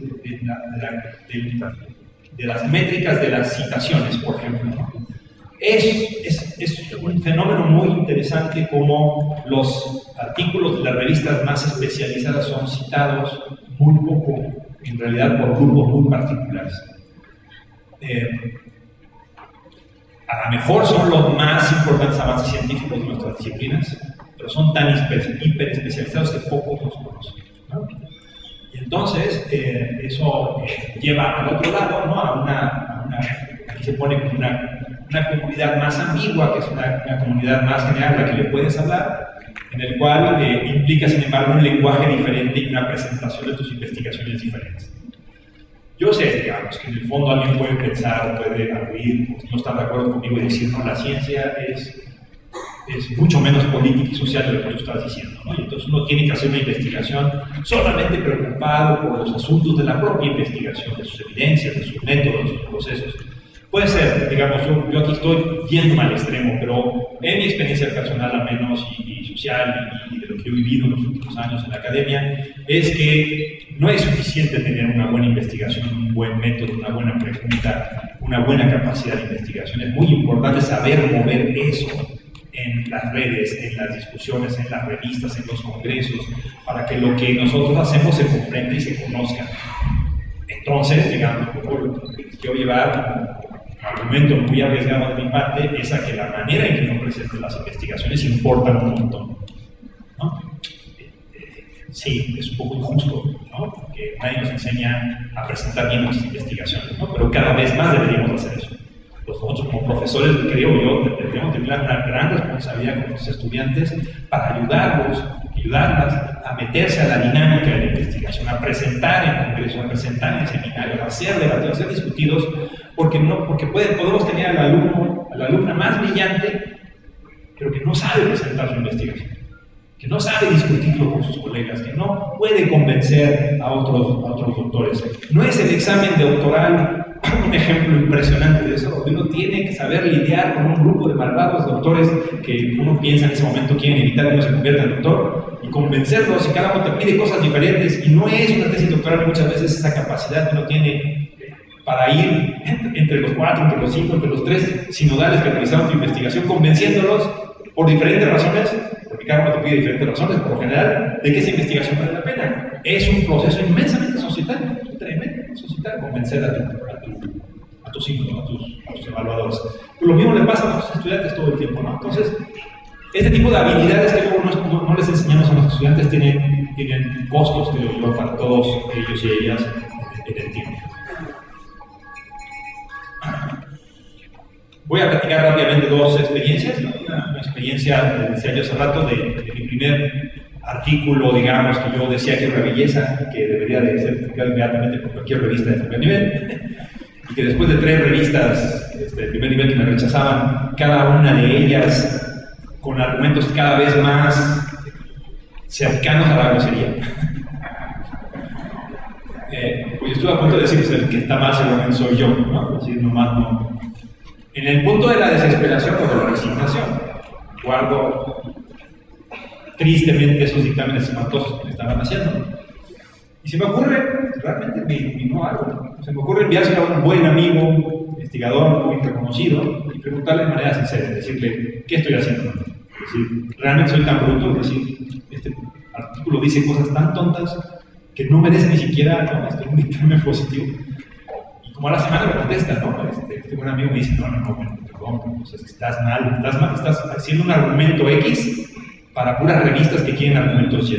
las métricas de las citaciones, por ejemplo, ¿no? Es un fenómeno muy interesante como los artículos de las revistas más especializadas son citados muy poco, en realidad por grupos muy particulares. A lo mejor son los más importantes avances científicos de nuestras disciplinas, pero son tan hiper especializados que pocos los conocen, ¿no? Y entonces, eso lleva al otro lado, ¿no? Aquí se pone como una comunidad más ambigua, que es una comunidad más general a la que le puedes hablar, en el cual implica, sin embargo, un lenguaje diferente y una presentación de tus investigaciones diferentes. Yo sé, digamos, que en el fondo alguien puede pensar, puede aludir, no estar de acuerdo conmigo y decir, no, la ciencia es mucho menos política y social de lo que tú estás diciendo, ¿no? Y entonces uno tiene que hacer una investigación solamente preocupado por los asuntos de la propia investigación, de sus evidencias, de sus métodos, de sus procesos. Puede ser, digamos, yo aquí estoy yendo al extremo, pero en mi experiencia personal, al menos, y social, y de lo que he vivido en los últimos años en la academia, es que no es suficiente tener una buena investigación, un buen método, una buena pregunta, una buena capacidad de investigación. Es muy importante saber mover eso en las redes, en las discusiones, en las revistas, en los congresos, para que lo que nosotros hacemos se comprenda y se conozca. Entonces, digamos, lo que quiero llevar argumento muy arriesgado de mi parte es a que la manera en que uno presenta las investigaciones importa un montón, ¿no? Sí, es un poco injusto, ¿no? Porque nadie nos enseña a presentar bien nuestras investigaciones, ¿no? Pero cada vez más deberíamos hacer eso. Nosotros como profesores, creo yo, deberíamos tener una gran responsabilidad con nuestros estudiantes para ayudarlas a meterse a la dinámica de la investigación, a presentar en congresos, a presentar en seminarios, a hacer debates, a ser discutidos, porque podemos tener al alumno, a la alumna más brillante, pero que no sabe presentar su investigación, que no sabe discutirlo con sus colegas, que no puede convencer a otros doctores. No es el examen de doctoral un ejemplo impresionante de eso, porque uno tiene que saber lidiar con un grupo de malvados doctores que uno piensa en ese momento quieren evitar que uno se convierta en doctor, y convencerlos, y cada uno te pide cosas diferentes, y no es una tesis doctoral muchas veces esa capacidad que uno tiene para ir entre los 4, entre los 5, entre los 3 sinodales que realizaron tu investigación, convenciéndolos por diferentes razones, porque cada uno te pide diferentes razones, por lo general, de que esa investigación vale la pena. Es un proceso inmensamente societario, tremendo societario, convencer a tus símbolos, a tus evaluadores. Pero lo mismo le pasa a nuestros estudiantes todo el tiempo, ¿no? Entonces, este tipo de habilidades que luego no les enseñamos a nuestros estudiantes tienen costos, creo yo, para todos ellos y ellas en el tiempo. Voy a platicar rápidamente dos experiencias, ¿no? Una experiencia, decía yo hace rato, de mi primer artículo, digamos, que yo decía que era una belleza, que debería de ser publicado inmediatamente por cualquier revista de primer nivel, y que después de 3 revistas de primer nivel que me rechazaban, cada una de ellas con argumentos cada vez más cercanos a la grosería. Pues estuve a punto de decir que el que está mal seguramente soy yo, ¿no? Es decir, nomás no. En el punto de la desesperación o de la resignación, guardo tristemente esos dictámenes espantosos que me estaban haciendo. Y se me ocurre, realmente no hago, se me ocurre enviárselo a un buen amigo, investigador muy reconocido, y preguntarle de manera sincera, decirle, ¿qué estoy haciendo? Es decir, realmente soy tan bruto, es decir, este artículo dice cosas tan tontas que no merece ni siquiera un dictamen positivo. como a la semana me contesta, ¿no? Este buen amigo me dice, no, bueno, perdón, pues es que estás mal, estás haciendo un argumento X para puras revistas que quieren argumentos Y.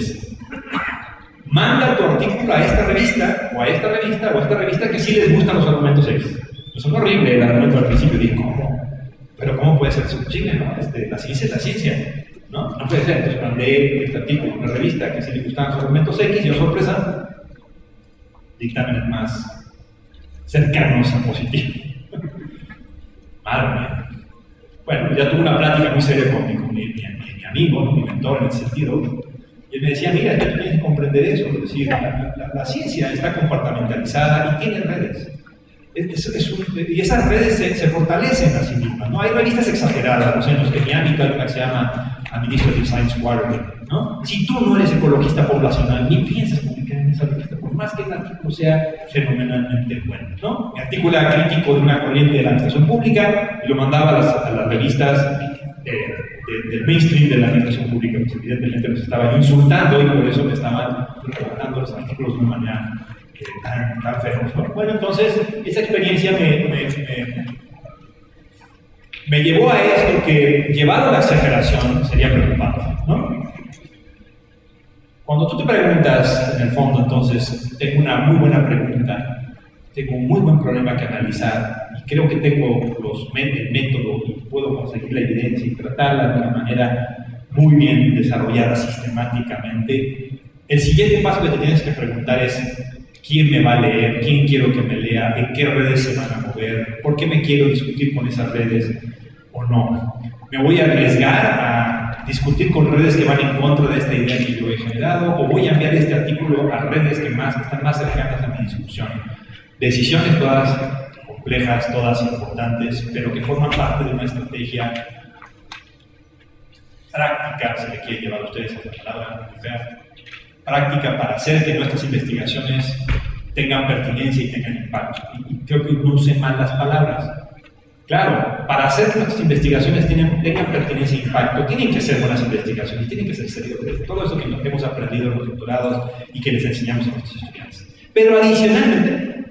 Manda tu artículo a esta revista, o a esta revista, o a esta revista que sí les gustan los argumentos X. Es un horrible el argumento al principio, dije, ¿cómo? Pero ¿cómo puede ser eso posible, no? La ciencia es la ciencia, ¿no? No puede ser. Entonces mandé este artículo a una revista que sí le gustaban los argumentos X, y yo, sorpresa, dictámenes más cercanos a positivo. Madre mía. Bueno, ya tuve una plática muy seria con mi amigo, mi mentor en ese sentido, y él me decía, mira, ya tú tienes que comprender eso, es decir, la ciencia está compartimentalizada y tiene redes. Y esas redes se fortalecen a sí mismas, ¿no? Hay revistas exageradas, no sé, en los que hay una que se llama Administrative Science Quarterly, ¿no? Si tú no eres ecologista poblacional, ni piensas publicar en esa revista, por más que el artículo sea fenomenalmente bueno, ¿no? Mi artículo era crítico de una corriente de la administración pública y lo mandaba a las revistas del mainstream de la administración pública, pues evidentemente los estaban insultando y por eso me estaban redactando los artículos de una manera tan feroz, ¿no? Bueno, entonces, esa experiencia me llevó a esto que, llevado a la exageración, sería preocupante, ¿no? Cuando tú te preguntas, en el fondo, entonces, tengo una muy buena pregunta, tengo un muy buen problema que analizar, y creo que tengo el método y puedo conseguir la evidencia y tratarla de una manera muy bien desarrollada sistemáticamente, el siguiente paso que te tienes que preguntar es, ¿quién me va a leer? ¿Quién quiero que me lea? ¿En qué redes se van a mover? ¿Por qué me quiero discutir con esas redes o no? ¿Me voy a arriesgar a discutir con redes que van en contra de esta idea que yo he generado? ¿O voy a enviar este artículo a redes que están más cercanas a mi discusión? Decisiones todas complejas, todas importantes, pero que forman parte de una estrategia práctica, si le quieren llevar a ustedes esa palabra, práctica para hacer que nuestras investigaciones tengan pertinencia y tengan impacto. Y creo que no use mal las palabras. Claro, para hacer que nuestras investigaciones tengan pertinencia e impacto, tienen que ser buenas investigaciones, tienen que ser serias. Todo eso que hemos aprendido en los doctorados y que les enseñamos a nuestros estudiantes. Pero adicionalmente,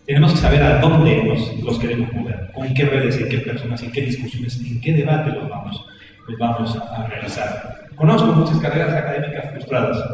tenemos que saber a dónde los queremos mover, con qué redes, en qué personas, en qué discusiones, en qué debate los vamos a realizar. Conozco muchas carreras académicas frustradas.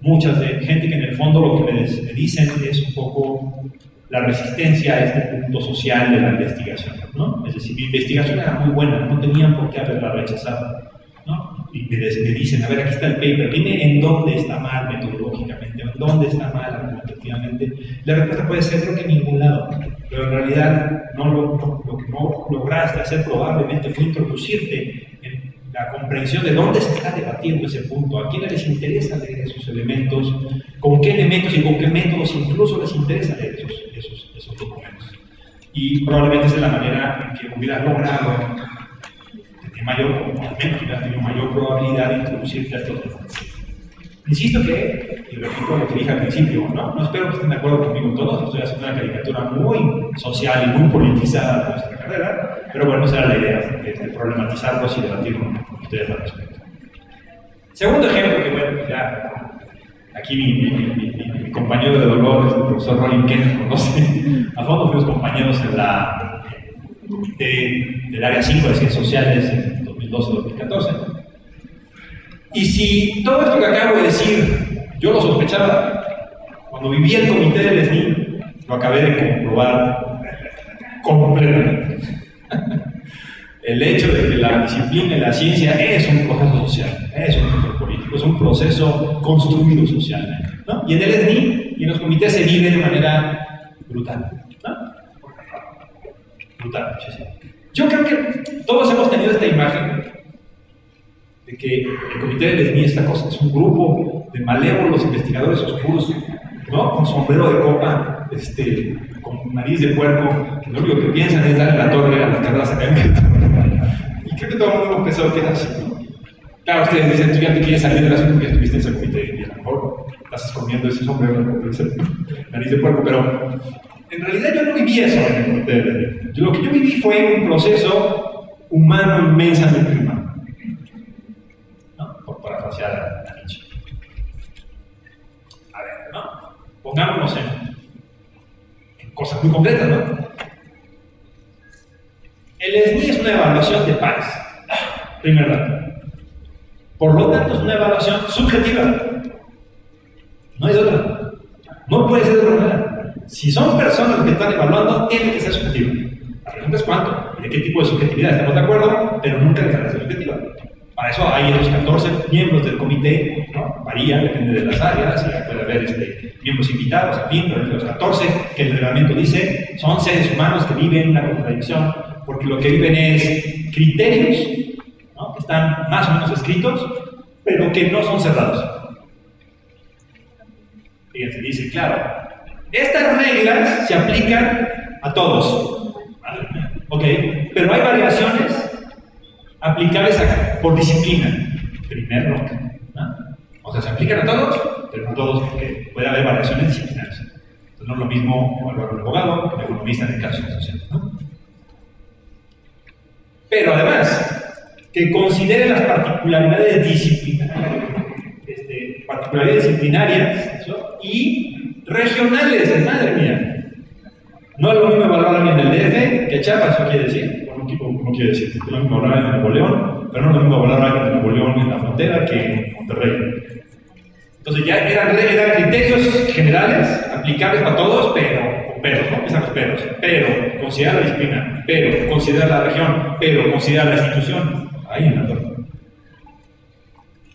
Muchas de gente que en el fondo lo que me dicen es un poco la resistencia a este punto social de la investigación, ¿no? Es decir, mi investigación era muy buena, no tenían por qué haberla rechazado, ¿no? Y me dicen, a ver, aquí está el paper, dime en dónde está mal metodológicamente, en dónde está mal argumentativamente. La respuesta puede ser, creo que en ningún lado, pero en realidad lo que no lograste hacer probablemente fue introducirte en la comprensión de dónde se está debatiendo ese punto, a quiénes les interesa leer esos elementos, con qué elementos y con qué métodos incluso les interesa leer esos documentos. Y probablemente esa es la manera en que hubieras logrado tener mayor, o al menos hubieras tenido mayor probabilidad de introducirte a estos debates. Insisto que, y repito lo que dije al principio, no espero que estén de acuerdo conmigo todos, estoy haciendo una caricatura muy social y muy politizada de nuestra carrera, pero bueno, esa era la idea, de problematizarlos y debatir con ustedes al respecto. Segundo ejemplo, que bueno, ya aquí mi compañero de dolor, el profesor Rollin Kent, conoce, a fondo fuimos compañeros en la comité del área 5 de Ciencias Sociales en 2012-2014. Y si todo esto que acabo de decir, yo lo sospechaba, cuando viví el comité del SNI, lo acabé de comprobar completamente. El hecho de que la disciplina y la ciencia es un proceso social, es un proceso político, es un proceso construido socialmente, ¿no? Y en el SNI y en los comités se vive de manera brutal, ¿no? Brutal, muchísimo. Yo creo que todos hemos tenido esta imagen de que el comité del SNI, esta cosa, es un grupo de malévolos investigadores oscuros, ¿no? Con sombrero de copa, con nariz de puerco, que lo único que piensan es darle la torre a las carreras académicas. Y creo que todo el mundo hemos pensado que era así, ¿no? Claro, ustedes dicen, tú ya te quieres salir del asunto porque ya estuviste en ese comité y a lo mejor estás escondiendo ese sombrero con ese nariz de puerco, pero en realidad yo no viví eso en el comité del SNI. Lo que yo viví fue un proceso humano inmensamente humano, ¿no? Por parafrasear a Nietzsche. A ver, ¿no? Pongámonos en cosas muy concretas, ¿no? El SNI es una evaluación de pares, primer dato. Por lo tanto, es una evaluación subjetiva. No hay otra. No puede ser de otra manera. Si son personas que están evaluando, tiene que ser subjetiva. La pregunta es cuánto y de qué tipo de subjetividad estamos de acuerdo, pero nunca dejará de ser subjetiva. Para eso hay esos 14 miembros del comité, ¿no? Varía, depende de las áreas, y puede haber miembros invitados, en fin, pero los 14 que el reglamento dice son seres humanos que viven una contradicción, porque lo que viven es criterios, ¿no? Que están más o menos escritos, pero que no son cerrados. Fíjense, dice, claro, estas reglas se aplican a todos. ¿Vale? Ok, pero hay variaciones aplicables por disciplina. Primer bloque, ¿no? O sea, se aplican a todos, pero no a todos porque puede haber variaciones disciplinarias. Entonces no es lo mismo evaluar un abogado que un economista en el caso social, ¿no? Pero además, que considere las particularidades disciplinarias ¿eso? Y regionales, madre mía. No es lo mismo evaluar a alguien del DF que Chiapas, eso quiere decir. No quiere decir, es lo mismo evaluar a alguien de Nuevo León, pero no es lo mismo evaluar a alguien de Nuevo León en la frontera que en Monterrey. Entonces ya eran criterios generales, aplicables para todos, pero con peros, ¿no? Empiezan los peros. Pero considera la disciplina, pero considera la región, pero considera la institución. Ahí en la torre.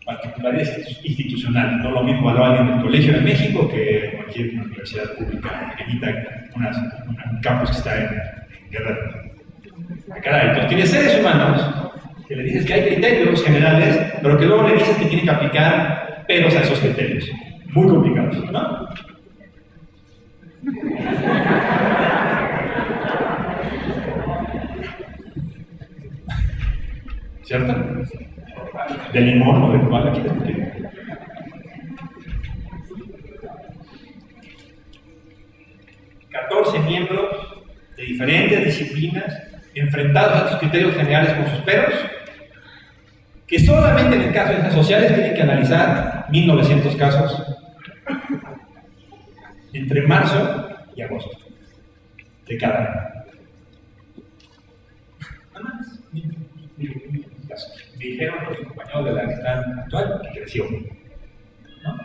Particularidades institucionales. No es lo mismo evaluar a alguien del Colegio de México que cualquier universidad pública pequeñita, un campus que está en Guerrero. Caray, entonces tienes seres humanos que le dices que hay criterios generales, pero que luego le dices que tienen que aplicar peros a esos criterios. Muy complicados, ¿no? ¿Cierto? De limón o de cuál aquí. 14 miembros de diferentes disciplinas enfrentados a estos criterios generales con sus peros, que solamente en el caso de ciencias sociales tienen que analizar 1900 casos entre marzo y agosto de cada año. Nada más, 1900 casos. Me dijeron los compañeros de la que están actual que creció, ¿no?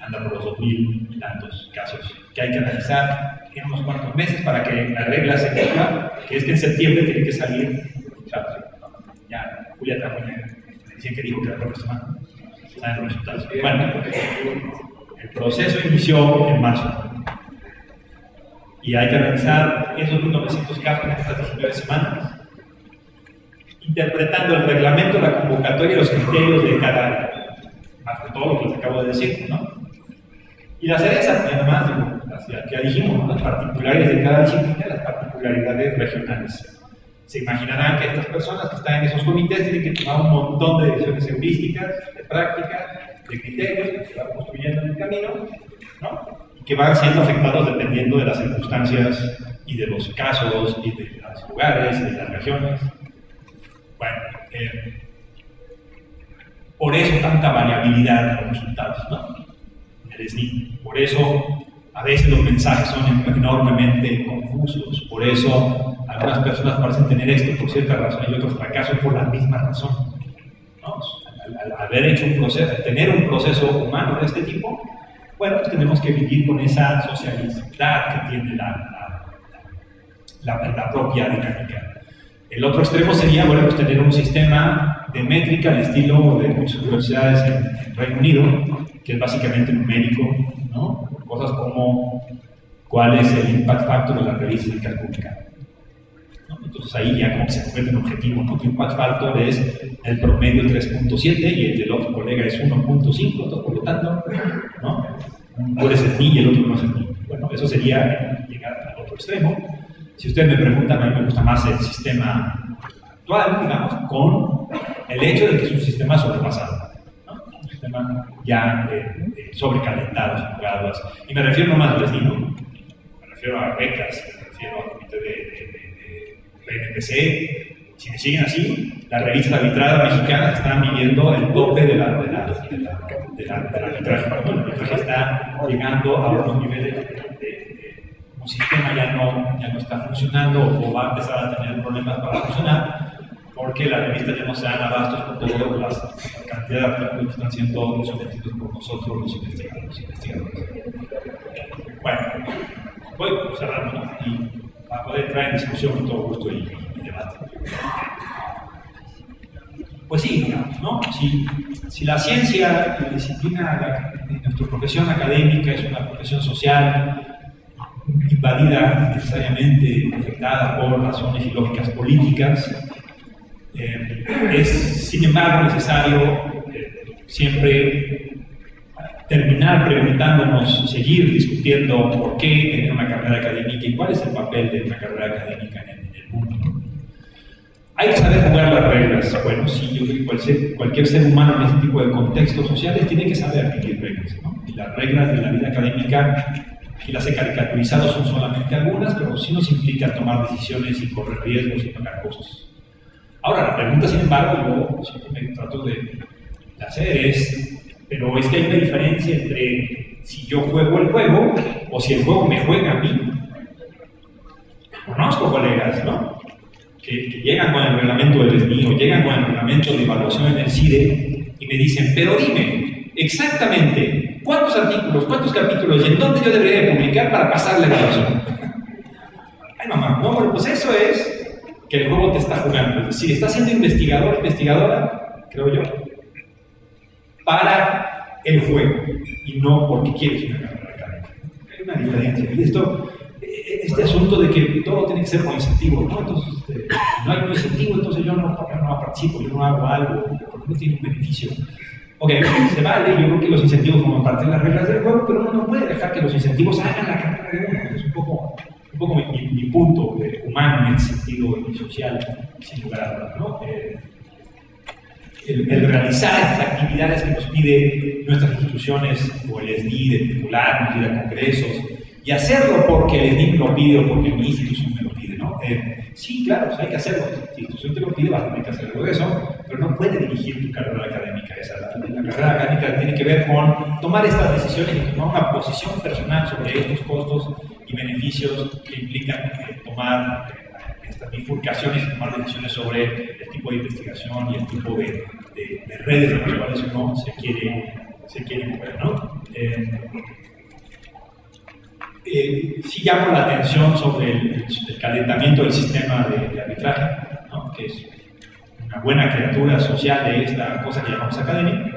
Anda por los 2000 y tantos casos que hay que analizar en unos cuantos meses para que la regla se cumpla, que es que en septiembre tiene que salir, ¿sabes? Ya, Julia Trajuña, decían que dijo que la próxima semana saben los resultados. Bueno, el proceso inició en marzo y hay que analizar esos 1900 casos en estas 19 semanas, interpretando el reglamento, la convocatoria y los criterios de cada área, hasta todo lo que les acabo de decir, ¿no? Y la cereza, y además, ya dijimos, ¿no? Las particularidades de cada disciplina, las particularidades regionales. Se imaginarán que estas personas que están en esos comités tienen que tomar un montón de decisiones heurísticas, de prácticas, de criterios que se van construyendo en el camino, ¿no? Y que van siendo afectados dependiendo de las circunstancias y de los casos y de los lugares y de las regiones. Bueno, por eso tanta variabilidad en los resultados, ¿no? El SNI. Por eso a veces los mensajes son enormemente confusos, por eso algunas personas parecen tener éxito por cierta razón y otros fracasos por la misma razón, ¿no? Al haber hecho un proceso, al tener un proceso humano de este tipo, bueno, pues tenemos que vivir con esa socialidad que tiene la propia dinámica. El otro extremo sería, bueno, pues tener un sistema de métrica al estilo de muchas universidades en Reino Unido, que es básicamente numérico, ¿no? Cosas como cuál es el impact factor de las revistas de pública, ¿no? Entonces ahí ya como que se encuentra un objetivo, ¿no? Tu impact factor es el promedio 3.7 y el del otro colega es 1.5, entonces por lo tanto, ¿no? Uno es SNI y el otro no es SNI. Bueno, eso sería llegar al otro extremo. Si ustedes me preguntan, a mí me gusta más el sistema actual, digamos, con el hecho de que es un sistema sobrepasado, ¿no? Un sistema ya sobrecalentado, jugadas. Y me refiero no más al SNI, ¿no? Me refiero a becas, me refiero al comité de NPC. Si me siguen así, las revistas arbitradas mexicanas están viviendo el tope del arbitraje. El arbitraje está llegando a unos niveles un sistema ya no está funcionando o va a empezar a tener problemas para funcionar, porque las revistas ya no se dan abastos con todas las cantidad de artículos que están siendo sometidos por nosotros los investigadores. Bueno, voy cerrando, ¿no? Y para poder entrar en discusión con todo gusto y debate. Pues sí, digamos, ¿no? Si la ciencia, la disciplina de nuestra profesión académica es una profesión social, invadida necesariamente, afectada por razones y lógicas políticas, es sin embargo necesario siempre terminar preguntándonos, seguir discutiendo por qué tener una carrera académica y cuál es el papel de una carrera académica en el mundo. Hay que saber jugar las reglas. Bueno, sí, yo creo que cualquier ser humano en este tipo de contextos sociales tiene que saber vivir reglas, ¿no? Y las reglas de la vida académica, que las he caricaturizado, son solamente algunas, pero sí nos implica tomar decisiones y correr riesgos y pagar costos. Ahora, la pregunta, sin embargo, yo siempre me trato de hacer pero es que hay una diferencia entre si yo juego el juego o si el juego me juega a mí. Conozco colegas, ¿no? Que llegan con el reglamento del SNI o llegan con el reglamento de evaluación en el CIDE y me dicen, pero dime, exactamente, ¿cuántos artículos, cuántos capítulos y en dónde yo debería de publicar para pasar la evaluación? Ay, mamá, no, pero pues eso es que el juego te está jugando. Es decir, estás siendo investigador, investigadora, creo yo, para el juego y no porque quieres una carrera académica. Hay una diferencia. Y este asunto de que todo tiene que ser con incentivo, ¿no? Entonces, no hay un incentivo, entonces yo no participo, yo no hago algo, porque no tiene un beneficio. Ok, se vale, yo creo que los incentivos forman parte de las reglas del juego, pero uno no puede dejar que los incentivos hagan la carrera de uno. Es un poco mi punto humano en ese sentido y social, sin lugar a dudas, ¿no? El realizar estas actividades que nos pide nuestras instituciones o el SNI de titularnos, ir a congresos, y hacerlo porque el SNI lo pide o porque mi institución me lo pide, ¿no? Sí, claro, pues hay que hacerlo. Si la institución te lo pide, vas a tener que hacer algo de eso, pero no puede dirigir tu carrera académica. La carrera académica tiene que ver con tomar estas decisiones y tomar una posición personal sobre estos costos y beneficios que implican tomar estas bifurcaciones y tomar decisiones sobre el tipo de investigación y el tipo de redes en las cuales uno se quiere mover, ¿no? Sí llamo la atención sobre el calentamiento del sistema de arbitraje, ¿no? Que es una buena criatura social de esta cosa que llamamos academia,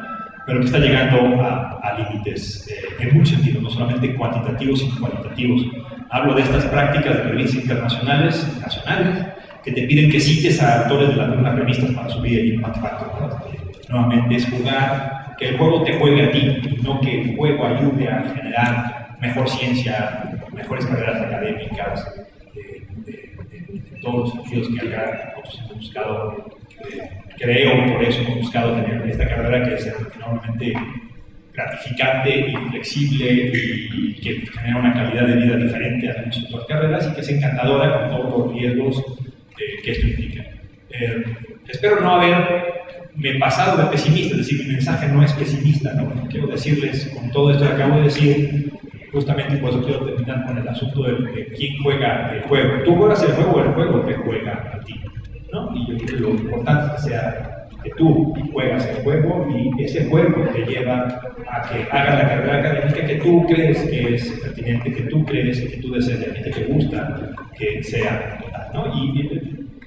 pero que está llegando a límites en muchos sentidos, no solamente cuantitativos, sino cualitativos. Hablo de estas prácticas de revistas internacionales, nacionales, que te piden que cites a autores de las mismas revistas para subir el impact factor, ¿no? Nuevamente es jugar, que el juego te juegue a ti, y no que el juego ayude a generar mejor ciencia, mejores carreras académicas, de todos los sentidos que acá nosotros hemos buscado. Creo, por eso hemos buscado tener esta carrera que es enormemente gratificante y flexible y que genera una calidad de vida diferente a muchas otras carreras y que es encantadora con todos los riesgos que esto implica. Espero no haberme pasado de pesimista, es decir, mi mensaje no es pesimista, ¿no? Quiero decirles con todo esto que acabo de decir, justamente por eso quiero terminar con el asunto de quién juega el juego. ¿Tú juegas el juego o el juego te juega a ti? ¿No? Y yo creo que lo importante es que sea que tú juegas el juego y ese juego te lleva a que hagas la carrera académica que tú crees que es pertinente, que tú crees, que tú deseas, que te gusta que sea total, ¿no? Y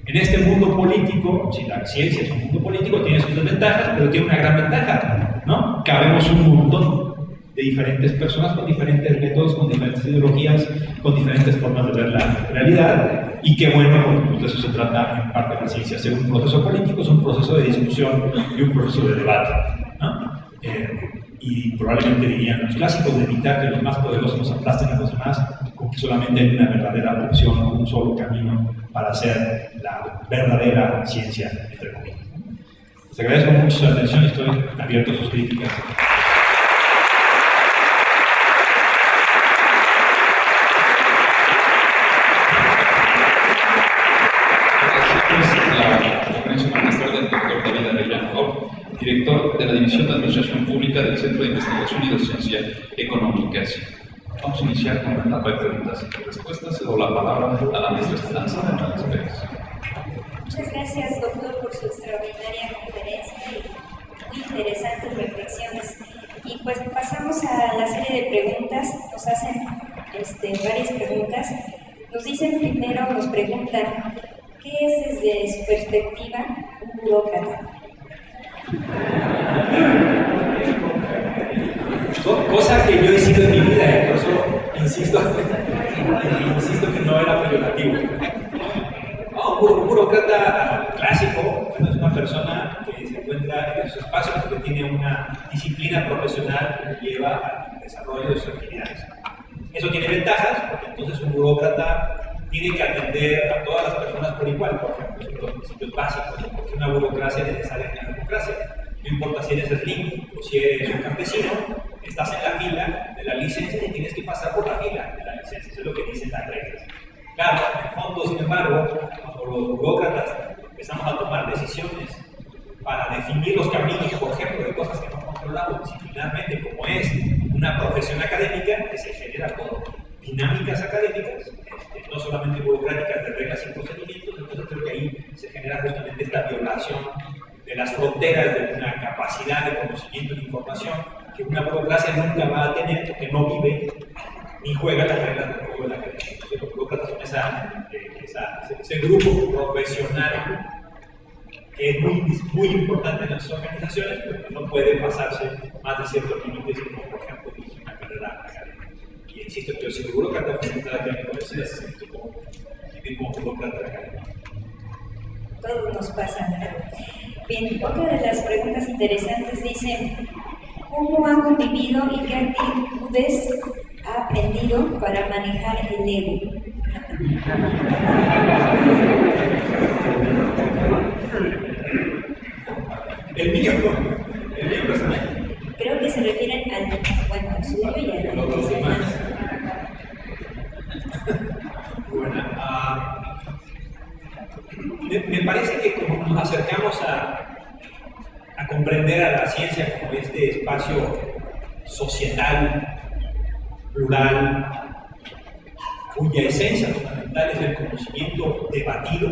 en este mundo político, si la ciencia es un mundo político, tiene sus desventajas, pero tiene una gran ventaja, ¿no? Cabemos un montón de diferentes personas con diferentes métodos, con diferentes ideologías, con diferentes formas de ver la realidad. Y qué bueno, porque de eso se trata en parte de la ciencia. Hacer un proceso político es un proceso de discusión y un proceso de debate, ¿no? Y probablemente dirían los clásicos de evitar que los más poderosos nos aplasten a los demás, con que solamente hay una verdadera opción o un solo camino para hacer la verdadera ciencia, entre comillas. Les agradezco mucho su atención y estoy abierto a sus críticas. Director de la División de Administración Pública del Centro de Investigación y Docencia Económicas. Vamos a iniciar con la etapa de preguntas y respuestas. Cedo la palabra a la maestra Esperanza Hernández Pérez. Muchas gracias, doctor, por su extraordinaria conferencia y muy interesantes reflexiones. Y pues pasamos a la serie de preguntas. Nos hacen varias preguntas. Nos dicen primero, nos preguntan, ¿qué es desde su perspectiva un burócrata? Cosa que yo he sido en mi vida, por eso insisto que no era peyorativo. Un burócrata clásico es una persona que se encuentra en su espacio porque tiene una disciplina profesional que lleva al desarrollo de sus actividades. Eso tiene ventajas porque entonces un burócrata tiene que atender a todas las personas por igual, por ejemplo, son los principios básicos, porque una burocracia es necesaria en la democracia. No importa si eres slim o si eres un campesino, estás en la fila de la licencia y tienes que pasar por la fila de la licencia. Eso es lo que dicen las reglas. Claro, en el fondo, sin embargo, cuando los burócratas empezamos a tomar decisiones para definir los caminos, por ejemplo, de cosas que no controlamos disciplinarmente, como es una profesión académica, que se genera por dinámicas académicas, no solamente burocráticas de reglas y procedimientos, entonces creo que ahí se genera justamente esta violación de las fronteras de una capacidad de conocimiento y de información que una burocracia nunca va a tener porque no vive ni juega las reglas del juego de la academia. Entonces los burócratas son ese grupo profesional que es muy importante en las organizaciones, pero que no puede pasarse más de ciertos límites, como por ejemplo dirigir una carrera académica. Y insisto que yo soy burócrata, facilitar académico de ser como burócrata académico. Todo nos pasa, ¿verdad? Bien, otra de las preguntas interesantes dice, ¿cómo ha convivido y qué actitudes ha aprendido para manejar el ego? El mío personal. Creo que se refieren al suyo y al de los demás. Bueno, me parece que como nos acercamos a comprender a la ciencia como este espacio societal, plural, cuya esencia fundamental es el conocimiento debatido,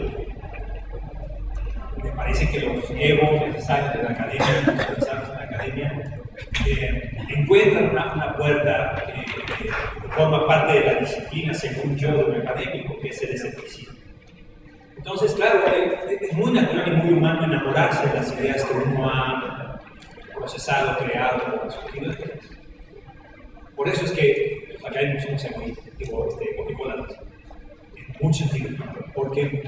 me parece que los egos necesarios de la academia, los pensadores de la academia, encuentran una puerta que forma parte de la disciplina, según yo, de un académico, que es el escepticismo. Entonces, claro, es muy natural y muy humano enamorarse de las ideas que uno ha procesado, creado, discutido. Por eso es que los académicos somos egoístas, en muchos sentidos, ¿no? Porque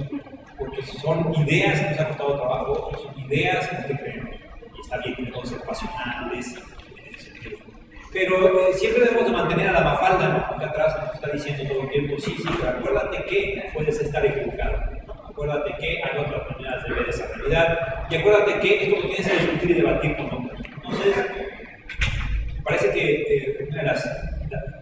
son ideas que nos ha costado trabajo, son ideas en las que creemos, y está bien que no ser pasionales en ese sentido. Pero siempre debemos de mantener a la mafalda, ¿no? Acá atrás nos está diciendo todo el tiempo, sí, pero acuérdate que puedes estar equivocado. Acuérdate que hay otras maneras de ver esa realidad. Y acuérdate que esto lo tienes que discutir y debatir con otros. Entonces, me parece que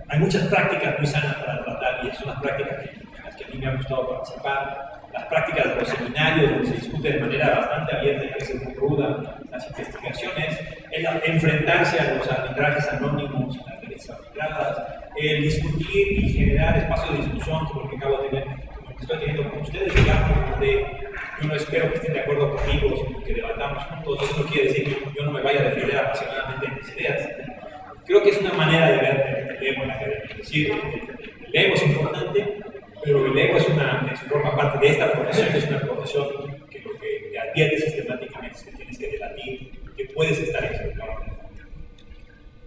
hay muchas prácticas muy sanas para tratar, y son las prácticas en las que a mí me ha gustado participar. Las prácticas de los seminarios, donde se discute de manera bastante abierta y a veces muy ruda las investigaciones, el enfrentarse a los arbitrajes anónimos, las leyes arbitradas, el discutir y generar espacios de discusión como el que acabo de tener, como que estoy teniendo con ustedes, digamos, donde yo no espero que estén de acuerdo conmigo, sino que debatamos juntos. Eso no quiere decir que yo no me vaya a defender apasionadamente en mis ideas. Creo que es una manera de ver el ego en la academia. Es decir, el ego es importante, pero el ego forma parte de esta profesión, es una profesión que lo que te advierte sistemáticamente es que tienes que debatir, que puedes estar equivocado.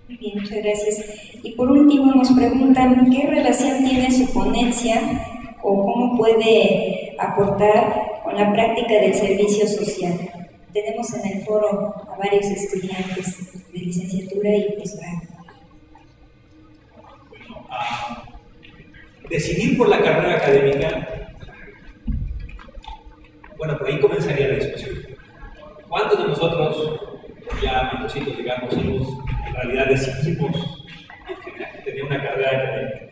Muy bien, muchas gracias. Y por último nos preguntan, ¿qué relación tiene su ponencia o cómo puede aportar con la práctica del servicio social? Tenemos en el foro a varios estudiantes de licenciatura y posgrado. Bueno, decidir por la carrera académica, bueno, por ahí comenzaría la discusión. ¿Cuántos de nosotros, ya mentositos, digamos, en realidad decidimos tener una carrera académica?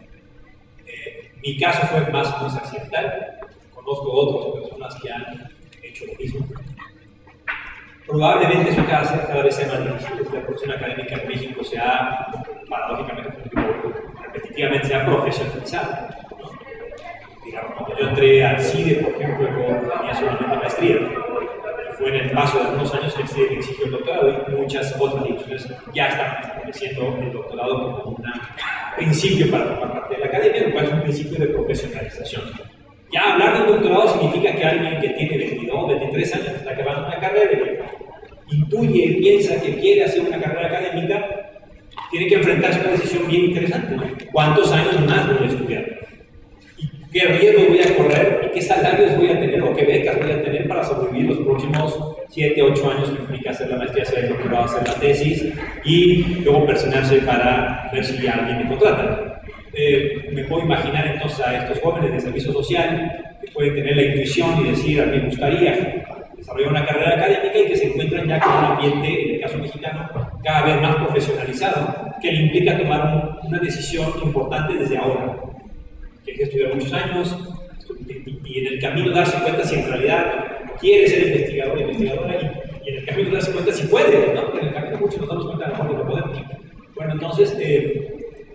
Mi caso fue muy accidental. Conozco otras personas que han hecho lo mismo. Probablemente eso cada vez sea más difícil. La profesión académica en México se ha, paradójicamente, repetitiva. efectivamente se ha profesionalizado, ¿no? Digamos, cuando yo entré al CIDE, por ejemplo, tenía solamente maestría. Fue en el paso de algunos años que el CIDE exigió el doctorado y muchas otras instituciones ya estaban estableciendo el doctorado como un principio para formar parte de la academia, lo cual es un principio de profesionalización. Ya hablar de un doctorado significa que alguien que tiene 22, 23 años, está acabando una carrera, que intuye, piensa que quiere hacer una carrera académica, tiene que enfrentarse a una decisión bien interesante, ¿no? ¿Cuántos años más voy a estudiar? ¿Y qué riesgos voy a correr? ¿Y qué salarios voy a tener? ¿O qué becas voy a tener para sobrevivir los próximos 7, 8 años que implica hacer la maestría, hacer el doctorado, hacer la tesis y luego personarse para ver si alguien me contrata? Me puedo imaginar entonces a estos jóvenes de servicio social que pueden tener la intuición y decir, a mí me gustaría desarrollar una carrera académica y que se encuentran ya con un ambiente, en el caso mexicano, cada vez más profesionalizado, que le implica tomar una decisión importante desde ahora. Que hay que estudiar muchos años y en el camino darse cuenta si en realidad quiere ser investigador o investigadora y en el camino darse cuenta si puede, ¿no? Porque en el camino muchos nos damos cuenta a lo mejor de que podemos. Bueno, entonces,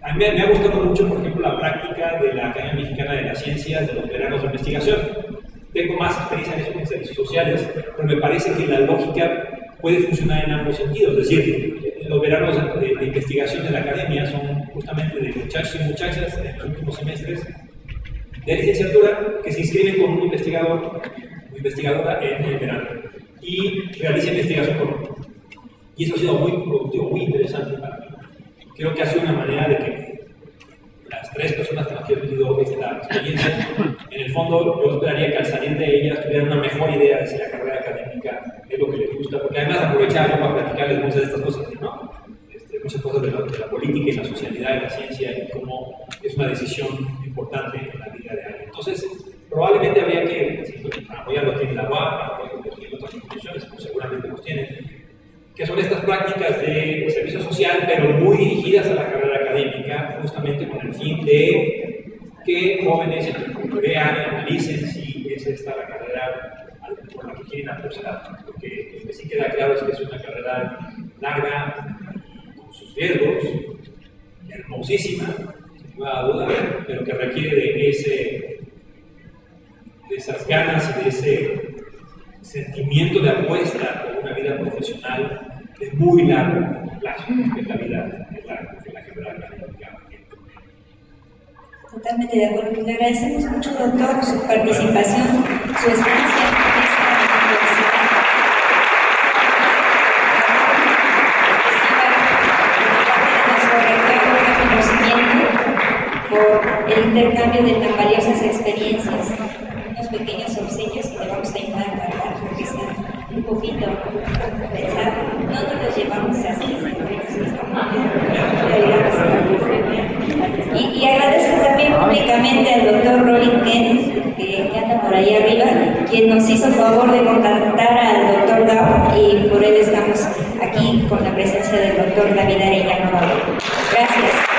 a mí me ha gustado mucho, por ejemplo, la práctica de la Academia Mexicana de las Ciencias, de los veranos de investigación. Tengo más experiencia en eso que en servicios sociales, pero me parece que la lógica puede funcionar en ambos sentidos. Es decir, los veranos de investigación de la academia son justamente de muchachos y muchachas en los últimos semestres de licenciatura que se inscriben con un investigador o investigadora en el verano y realiza investigación con otro. Y eso ha sido muy productivo, muy interesante para mí. Creo que ha sido una manera de que las 3 personas con las que he vivido esta experiencia, en el fondo yo esperaría que al salir de ellas tuvieran una mejor idea de si la carrera académica es lo que les gusta, porque además aprovechar para platicarles muchas de estas cosas, ¿no? Muchas cosas de la política y la socialidad y la ciencia y cómo es una decisión importante en la vida de alguien. Entonces, probablemente habría que apoyarlo en la UAP, apoyarlo en otras instituciones, como seguramente los tienen, que son estas prácticas de servicio social, pero muy dirigidas a la carrera académica, justamente con el fin de que jóvenes vean y analicen si es esta la carrera por la que quieren apostar. Porque lo que sí queda claro es que es una carrera larga, con sus riesgos, hermosísima, sin duda, pero que requiere de esas ganas y de ese sentimiento de apuesta por una vida profesional de muy largo plazo, que es la vida de la carrera académica. Totalmente de acuerdo. Pues le agradecemos mucho, doctor, su participación, su estancia en esta universidad. Por el intercambio de tan valiosas experiencias, unos pequeños obsequios que le vamos a ayudar a cargar porque están un poquito pensados. No nos los llevamos así, y agradezco también públicamente al doctor Rolling Ken, que anda por ahí arriba, quien nos hizo favor de contactar al doctor Gao, y por él estamos aquí con la presencia del doctor David Arellano Gao. Gracias.